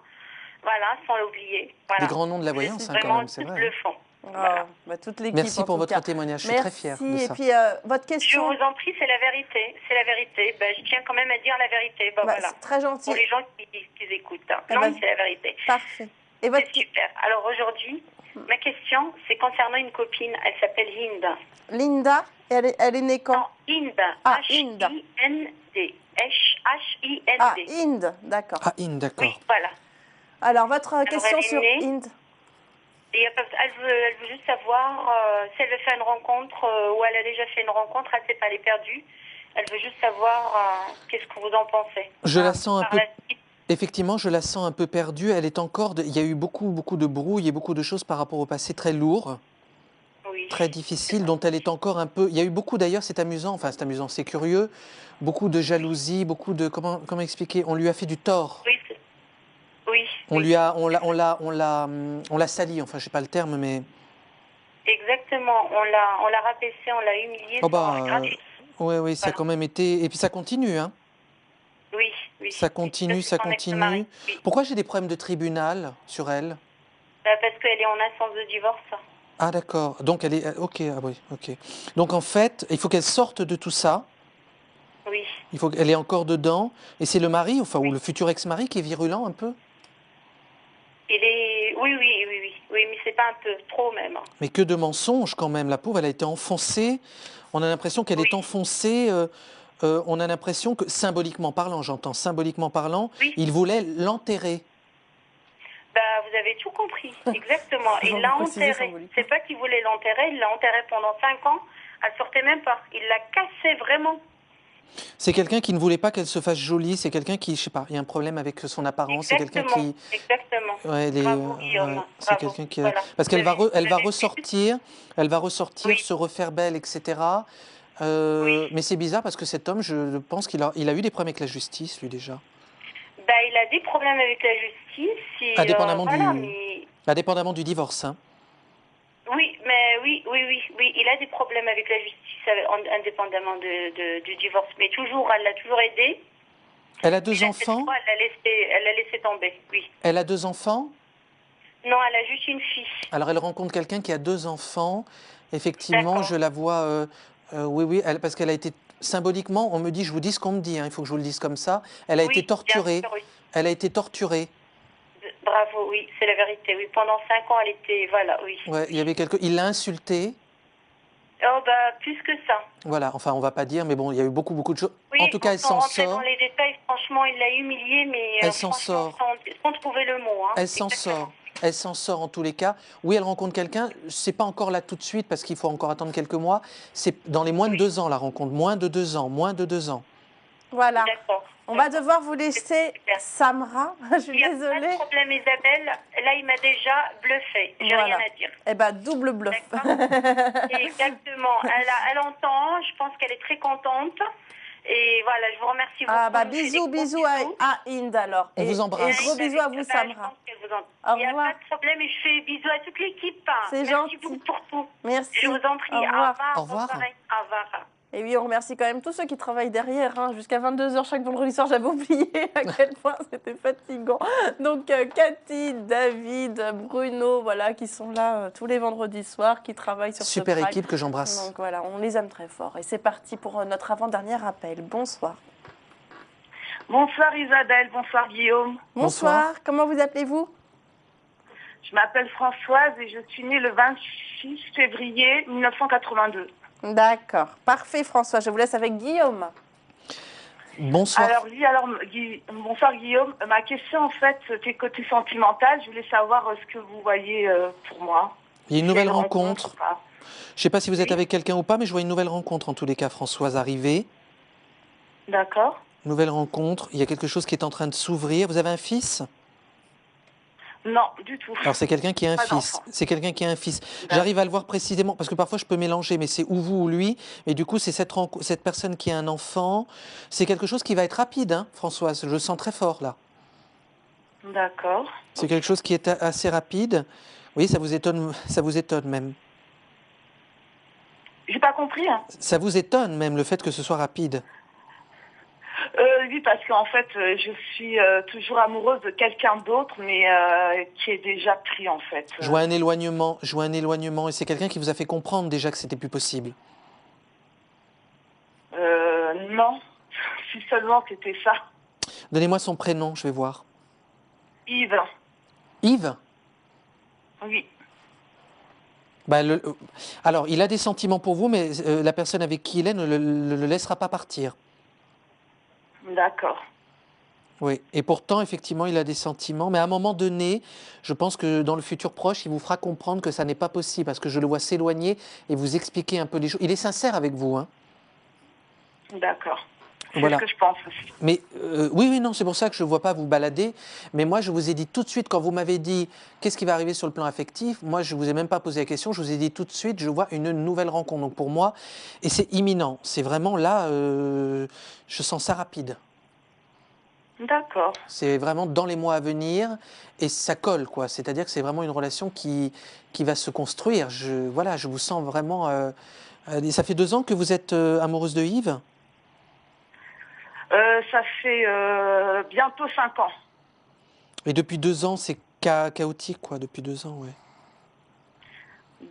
Voilà, sans l'oublier. Voilà. Des grands noms de la voyance, hein, quand Vraiment, même, c'est tout vrai. le fond. Oh, Voilà. bah, toute l'équipe. Merci en pour tout votre cas. témoignage. Je suis Merci. très fière de Et ça. puis, votre Je question. vous en prie, c'est la vérité. C'est la vérité. Ben, je tiens quand même à dire la vérité. Ben, Bah, voilà. c'est très gentil. Pour les gens qui écoutent. Eh Non, ben, mais c'est la vérité. Parfait. Et votre. C'est super. Alors aujourd'hui, ma question, c'est concernant une copine. Elle s'appelle Hind. Linda, elle est née quand? Non, Hind. Ah, Hind. H-I-N-D. H-I-N-D. Ah, Inde, d'accord. Ah, In, d'accord. Oui, voilà. Alors, votre question elle est sur née. Inde. Et elle veut juste savoir si elle veut faire une rencontre ou elle a déjà fait une rencontre, elle ne sait pas, elle est perdue. Elle veut juste savoir qu'est-ce que vous en pensez. Je la sens un Par peu. la suite, Effectivement, je la sens un peu perdue. Elle est encore. Il y a eu beaucoup de brouille et beaucoup de choses par rapport au passé très lourd, oui. très difficile, dont elle est encore un peu. Il y a eu beaucoup d'ailleurs. C'est amusant. Enfin, c'est amusant. C'est curieux. Beaucoup de jalousie, beaucoup de. Comment expliquer? On lui a fait du tort. Oui. Oui. On oui. lui a. On l'a sali. Enfin, je sais pas le terme, mais. Exactement. On l'a rabaissé, on l'a humilié. Oh bah, gratuit. Oui, ça a Voilà. quand même été. Et puis ça continue, hein. Oui, oui. Ça continue, ça Son continue. ex-mari, oui. Pourquoi j'ai des problèmes de tribunal sur elle? Parce qu'elle est en instance de divorce. Ah d'accord. Donc elle est. Ok, ah oui, ok. Donc en fait, il faut qu'elle sorte de tout ça. Oui. Il faut qu'elle est encore dedans. Et c'est le mari, enfin, ou le futur ex-mari qui est virulent un peu. Oui, mais c'est pas un peu trop même. Mais que de mensonges quand même. La pauvre, elle a été enfoncée. On a l'impression qu'elle est enfoncée. On a l'impression que, symboliquement parlant, j'entends, symboliquement parlant, Oui. il voulait l'enterrer. Bah, vous avez tout compris, exactement. Il l'a enterré. C'est pas qu'il voulait l'enterrer, il l'a enterré pendant 5 ans. Elle sortait même pas. Il l'a cassé vraiment. C'est quelqu'un qui ne voulait pas qu'elle se fasse jolie. C'est quelqu'un qui, je sais pas, il y a un problème avec son apparence. C'est quelqu'un qui. Exactement. Ouais, Bravo, Guillaume. c'est Bravo. quelqu'un qui. Voilà. Parce qu'elle va, Vous elle va avez- ressortir, Oui. se refaire belle, etc. Mais c'est bizarre parce que cet homme, je pense qu'il a eu des problèmes avec la justice, lui déjà. Bah, il a des problèmes avec la justice. Et, Indépendamment voilà, du- mais- Indépendamment du divorce. Hein. Oui, mais oui. Il a des problèmes avec la justice, indépendamment du divorce. Mais toujours, elle l'a toujours aidé. Elle a 2 Et cette enfants. fois, elle l'a laissé tomber, oui. Elle a 2 enfants. Non, elle a juste une fille. Alors elle rencontre quelqu'un qui a 2 enfants. Effectivement, D'accord. je la vois. Oui, parce qu'elle a été symboliquement. On me dit, je vous dis ce qu'on me dit. Hein, il faut que je vous le dise comme ça. Elle a Oui, été bien torturée. sûr, oui. Elle a été torturée. Bravo, oui, c'est la vérité. Oui, pendant 5 ans, elle était, voilà, oui. Ouais, il y avait il l'a insultée. Oh, bah, plus que ça. Voilà, enfin, on va pas dire, mais bon, il y a eu beaucoup de choses. Oui, En tout cas, elle sans s'en rentrer sort. dans les détails, franchement, il l'a humiliée, mais Elle s'en franchement, sort. sans trouver le mot. Hein. Elle s'en Exactement. sort. Elle s'en sort en tous les cas. Oui, elle rencontre quelqu'un. C'est pas encore là tout de suite parce qu'il faut encore attendre quelques mois. C'est dans les moins de 2 ans la rencontre. Moins de 2 ans. Moins de 2 ans. Voilà. D'accord. On va devoir vous laisser, Samra. Je suis Il n'y a désolée. pas de problème, Isabelle. Là, il m'a déjà bluffé. J'ai Voilà. rien à dire. Eh ben, double bluff. Exactement. Elle entend. Je pense qu'elle est très contente. Et voilà, je vous remercie beaucoup. Ah bah Je vous fais des bisous gros à Inde alors. On vous embrasse. Et gros bisous à vous, Bah, je Samra. pense qu'elle vous entend. Au Il n'y a revoir. pas de problème et je fais bisous à toute l'équipe. C'est Merci gentil. beaucoup pour tout. Merci. Je vous en prie. Au revoir. Au revoir. Bonne soirée. Au revoir. Et oui, on remercie quand même tous ceux qui travaillent derrière. Hein. Jusqu'à 22h chaque vendredi soir, j'avais oublié à quel point c'était fatigant. Donc, Cathy, David, Bruno, voilà, qui sont là tous les vendredis soirs, qui travaillent sur Super ce track. équipe que j'embrasse. Donc voilà, on les aime très fort. Et c'est parti pour notre avant-dernier appel. Bonsoir. Bonsoir Isabelle, bonsoir Guillaume. Bonsoir. Comment vous appelez-vous? Je m'appelle Françoise et je suis née le 26 février 1982. D'accord. Parfait, François. Je vous laisse avec Guillaume. Bonsoir. Bonsoir Guillaume. Ma question en fait, c'était côté sentimental. Je voulais savoir ce que vous voyez pour moi. Il y a une S'il y nouvelle a rencontre. ou pas. Je ne sais pas si vous êtes avec quelqu'un ou pas, mais je vois une nouvelle rencontre en tous les cas, Françoise, arriver. D'accord. Nouvelle rencontre, il y a quelque chose qui est en train de s'ouvrir. Vous avez un fils? Non, du tout. Alors c'est quelqu'un qui a un Pas fils. d'enfant. C'est quelqu'un qui a un fils. J'arrive à le voir précisément, parce que parfois je peux mélanger, mais c'est ou vous ou lui. Et du coup, c'est cette personne qui a un enfant. C'est quelque chose qui va être rapide, hein, Françoise. Je le sens très fort là. D'accord. C'est quelque chose qui est assez rapide. Oui, ça vous étonne même. J'ai pas compris. Hein. Ça vous étonne même le fait que ce soit rapide. Oui, parce qu'en fait, je suis toujours amoureuse de quelqu'un d'autre, mais qui est déjà pris en fait. Je vois un éloignement, et c'est quelqu'un qui vous a fait comprendre déjà que c'était plus possible. Non, si seulement c'était ça. Donnez-moi son prénom, je vais voir. Yves. Yves? Oui. Bah, alors, il a des sentiments pour vous, mais la personne avec qui il est ne le laissera pas partir. D'accord. Oui, et pourtant, effectivement, il a des sentiments, mais à un moment donné, je pense que dans le futur proche, il vous fera comprendre que ça n'est pas possible, parce que je le vois s'éloigner et vous expliquer un peu les choses. Il est sincère avec vous, hein. D'accord. C'est Voilà. ce que je pense aussi. Mais oui, non, c'est pour ça que je ne vois pas vous balader. Mais moi, je vous ai dit tout de suite, quand vous m'avez dit qu'est-ce qui va arriver sur le plan affectif, moi, je ne vous ai même pas posé la question, je vous ai dit tout de suite, je vois une nouvelle rencontre. Donc pour moi, et c'est imminent, c'est vraiment là, je sens ça rapide. D'accord. C'est vraiment dans les mois à venir et ça colle, quoi. C'est-à-dire que c'est vraiment une relation qui va se construire. Voilà, je vous sens vraiment... ça fait 2 ans que vous êtes amoureuse de Yves ? Ça fait bientôt 5 ans. Et depuis 2 ans, c'est chaotique, quoi, depuis 2 ans, ouais.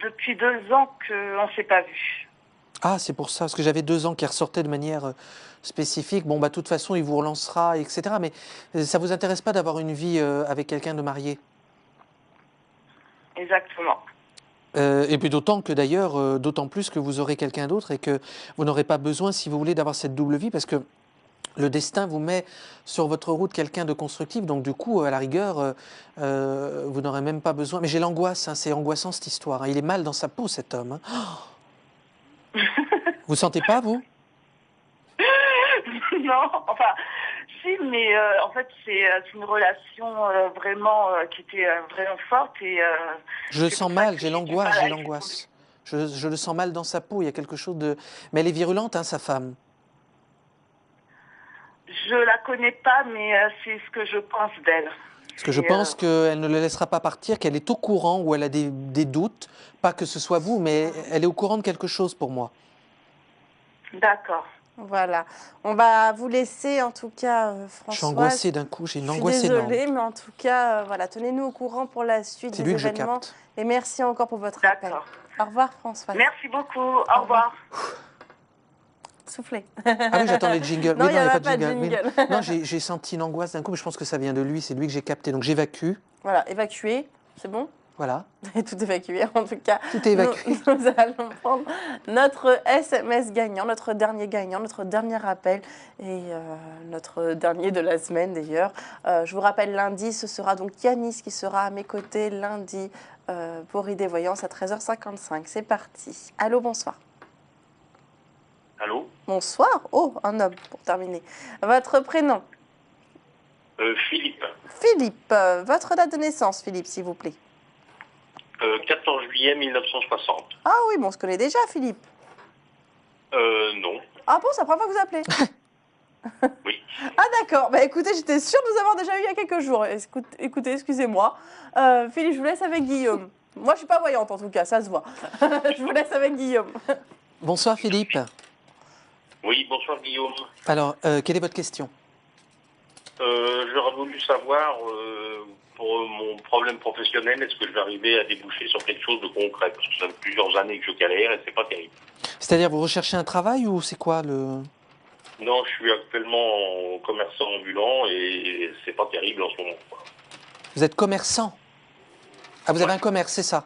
Depuis 2 ans qu'on ne s'est pas vu. Ah, c'est pour ça, parce que j'avais 2 ans qui ressortaient de manière spécifique. Bon, bah, de toute façon, il vous relancera, etc. Mais ça ne vous intéresse pas d'avoir une vie avec quelqu'un de marié ? Exactement. Et puis d'autant que d'ailleurs, d'autant plus que vous aurez quelqu'un d'autre et que vous n'aurez pas besoin, si vous voulez, d'avoir cette double vie, parce que le destin vous met sur votre route quelqu'un de constructif, donc du coup, à la rigueur, vous n'aurez même pas besoin. Mais j'ai l'angoisse, hein, c'est angoissant cette histoire, hein. Il est mal dans sa peau, cet homme, hein. Oh. Vous sentez pas, vous ? Non, enfin, si, mais en fait, c'est une relation vraiment qui était vraiment forte. Et, je le sens mal, j'ai du l'angoisse, mal à j'ai l'angoisse. Je le sens mal dans sa peau, il y a quelque chose de... Mais elle est virulente, hein, sa femme. Je la connais pas, mais c'est ce que je pense d'elle. Parce que je pense qu'elle ne le laissera pas partir, qu'elle est au courant ou elle a des doutes. Pas que ce soit vous, mais elle est au courant de quelque chose pour moi. D'accord. Voilà. On va vous laisser, en tout cas, Françoise. Je suis angoissée d'un coup, j'ai une angoisse Je suis désolée, énorme. mais en tout cas, voilà, tenez-nous au courant pour la suite C'est des lui que je événements. capte. Et merci encore pour votre appel. Au revoir, Françoise. Merci beaucoup. Au revoir. Soufflez. Ah oui, j'attendais le jingle. Non, Oui, il n'y a a pas de jingle. jingle. Oui. Non, j'ai senti une angoisse d'un coup, mais je pense que ça vient de lui, c'est lui que j'ai capté. Donc j'évacue. Voilà, évacué, c'est bon? Voilà. Tout évacué, en tout cas. Tout est évacué. Nous allons prendre notre SMS gagnant, notre dernier appel et notre dernier de la semaine d'ailleurs. Je vous rappelle, lundi, ce sera donc Yanis qui sera à mes côtés lundi pour Idée Voyance à 13h55. C'est parti. Allô, bonsoir. Allô? Bonsoir. Oh, un homme pour terminer. Votre prénom? Philippe. Philippe. Votre date de naissance, Philippe, s'il vous plaît. 14 juillet 1960. Ah oui, bon, on se connaît déjà, Philippe. Non. Ah bon, c'est la première fois que vous appelez? Oui. Ah d'accord, bah écoutez, j'étais sûre de vous avoir déjà eu il y a quelques jours. Écoutez, excusez-moi. Philippe, je vous laisse avec Guillaume. Moi, je suis pas voyante en tout cas, ça se voit. Je vous laisse avec Guillaume. Bonsoir Philippe. Oui, bonsoir Guillaume. Alors, quelle est votre question? J'aurais voulu savoir, pour mon problème professionnel, est-ce que je vais arriver à déboucher sur quelque chose de concret? Parce que ça fait plusieurs années que je galère et c'est pas terrible. C'est-à-dire, vous recherchez un travail ou c'est quoi le... Non, je suis actuellement commerçant ambulant et c'est pas terrible en ce moment, quoi. Vous êtes commerçant? Ah, vous avez un commerce, c'est ça?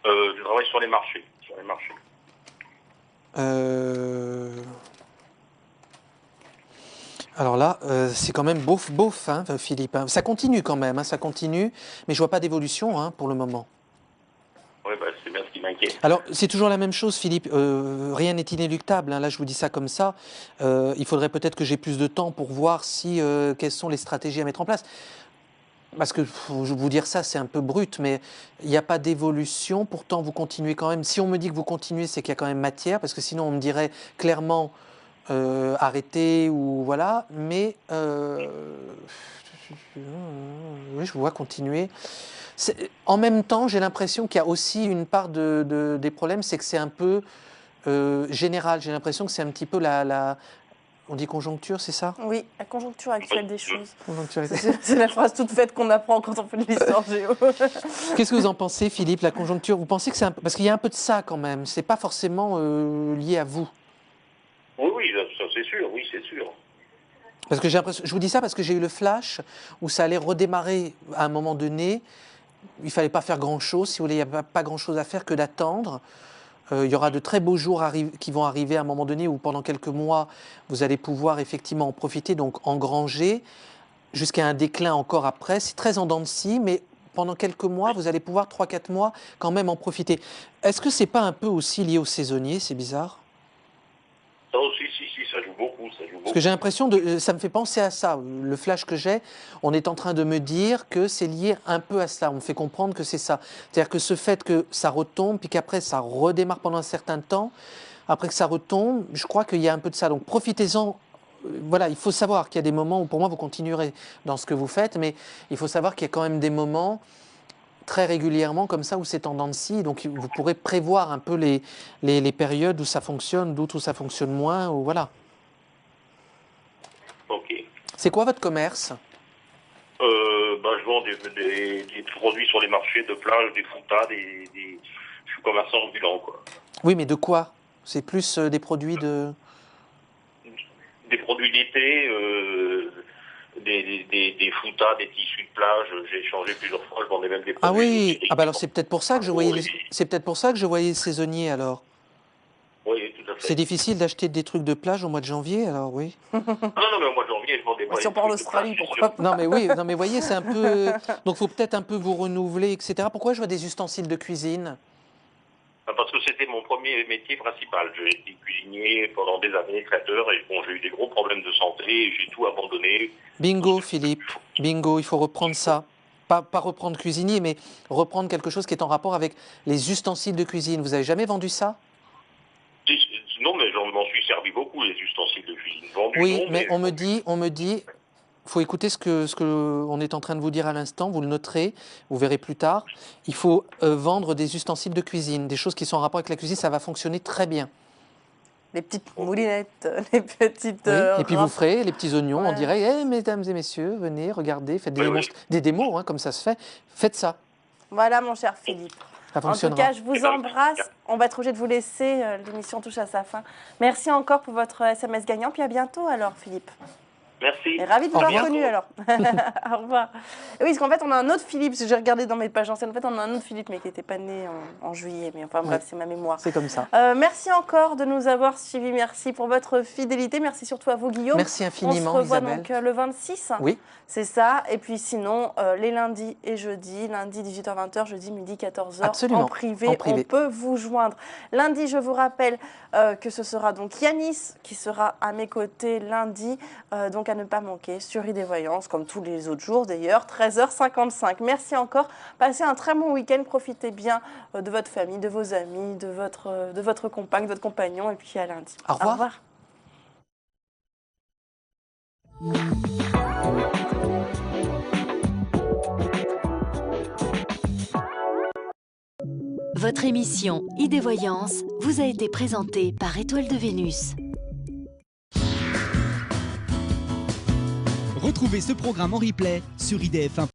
Je travaille sur les marchés. Alors là, c'est quand même bof, hein, Philippe. Hein. Ça continue quand même, hein, ça continue, mais je vois pas d'évolution hein, pour le moment. Oui, c'est bien ce qui m'inquiète. Alors, c'est toujours la même chose, Philippe. Rien n'est inéluctable. Hein. Là, je vous dis ça comme ça. Il faudrait peut-être que j'ai plus de temps pour voir si quelles sont les stratégies à mettre en place. Parce que, faut vous dire ça, c'est un peu brut, mais il n'y a pas d'évolution. Pourtant, vous continuez quand même. Si on me dit que vous continuez, c'est qu'il y a quand même matière, parce que sinon, on me dirait clairement arrêter ou voilà. Mais oui, je vous vois continuer. En même temps, j'ai l'impression qu'il y a aussi une part des problèmes, c'est que c'est un peu général. J'ai l'impression que c'est un petit peu on dit conjoncture, c'est ça? Oui, la conjoncture actuelle des choses. Conjoncture. C'est la phrase toute faite qu'on apprend quand on fait de l'histoire géo. Qu'est-ce que vous en pensez, Philippe, la conjoncture? Vous pensez que c'est un peu... Parce qu'il y a un peu de ça quand même, c'est pas forcément lié à vous. Oui, ça c'est sûr, oui, c'est sûr. Parce que j'ai l'impression... Je vous dis ça parce que j'ai eu le flash où ça allait redémarrer à un moment donné. Il ne fallait pas faire grand-chose, si vous voulez, il n'y a pas grand-chose à faire que d'attendre. Il y aura de très beaux jours qui vont arriver à un moment donné où pendant quelques mois, vous allez pouvoir effectivement en profiter, donc engranger, jusqu'à un déclin encore après. C'est très en dents de scie, mais pendant quelques mois, vous allez pouvoir, 3-4 mois, quand même en profiter. Est-ce que ce n'est pas un peu aussi lié aux saisonniers? C'est bizarre. Ça aussi, si, ça joue beaucoup. Parce que j'ai l'impression, ça me fait penser à ça. Le flash que j'ai, on est en train de me dire que c'est lié un peu à cela. On me fait comprendre que c'est ça. C'est-à-dire que ce fait que ça retombe, puis qu'après ça redémarre pendant un certain temps, après que ça retombe, je crois qu'il y a un peu de ça. Donc profitez-en. Voilà, il faut savoir qu'il y a des moments où pour moi vous continuerez dans ce que vous faites, mais il faut savoir qu'il y a quand même des moments très régulièrement comme ça où c'est en dents de scie, donc vous pourrez prévoir un peu les périodes où ça fonctionne, d'autres où ça fonctionne moins, ou voilà. Ok. C'est quoi votre commerce? Je vends des produits sur les marchés de plage, des foutas, je suis commerçant ambulant, quoi. Oui, mais de quoi? C'est plus des produits de... Des produits d'été, des foutas, des tissus de plage. J'ai changé plusieurs fois, je vendais même des produits. Ah oui, ah bah alors c'est peut-être pour ça que je voyais c'est peut-être pour ça que je voyais saisonnier alors. Oui, tout à fait. C'est difficile d'acheter des trucs de plage au mois de janvier, alors oui. Non, mais au mois de janvier, je vendais pas. Si on part en Australie, pourquoi pas? Non mais oui, non mais voyez, c'est un peu... Donc il faut peut-être un peu vous renouveler, etc. Pourquoi je vois des ustensiles de cuisine? Parce que c'était mon premier métier principal. J'ai été cuisinier pendant des années, traiteur, et bon, j'ai eu des gros problèmes de santé, et j'ai tout abandonné. Bingo, Philippe, bingo, il faut reprendre ça. Pas reprendre cuisinier, mais reprendre quelque chose qui est en rapport avec les ustensiles de cuisine. Vous avez jamais vendu ça? Non, mais j'en m'en suis servi beaucoup, les ustensiles de cuisine. Vendus, oui, non, mais on me dit, faut écouter ce que on est en train de vous dire à l'instant, vous le noterez, vous verrez plus tard. Il faut vendre des ustensiles de cuisine, des choses qui sont en rapport avec la cuisine, ça va fonctionner très bien. Les petites moulinettes, les petites... Oui. Et puis vous ferez les petits oignons, on dirait, hey, mesdames et messieurs, venez, regardez, faites des démos, hein, comme ça se fait. Faites ça. Voilà, mon cher Philippe. En tout cas, je vous embrasse. On va être obligé de vous laisser. L'émission touche à sa fin. Merci encore pour votre SMS gagnant. Puis à bientôt alors, Philippe. Merci. Et ravi de vous avoir connu alors. Au revoir. Et oui, parce qu'en fait, on a un autre Philippe. J'ai regardé dans mes pages anciennes. En fait, on a un autre Philippe, mais qui n'était pas né en juillet. Mais enfin, bref, c'est ma mémoire. C'est comme ça. Merci encore de nous avoir suivis. Merci pour votre fidélité. Merci surtout à vous, Guillaume. Merci infiniment, on se revoit Isabelle. donc le 26. Oui. C'est ça. Et puis sinon, les lundis et jeudis. Lundi 18h-20h, jeudi midi 14h. Absolument. En privé, on peut vous joindre. Lundi, je vous rappelle que ce sera donc Yanis qui sera à mes côtés lundi. Donc à ne pas manquer sur Idées Voyance, comme tous les autres jours d'ailleurs, 13h55. Merci encore. Passez un très bon week-end. Profitez bien de votre famille, de vos amis, de votre compagne, de votre compagnon. Et puis à lundi. Au revoir. Au revoir. Votre émission Idées Voyance vous a été présentée par Étoile de Vénus. Retrouvez ce programme en replay sur idf1.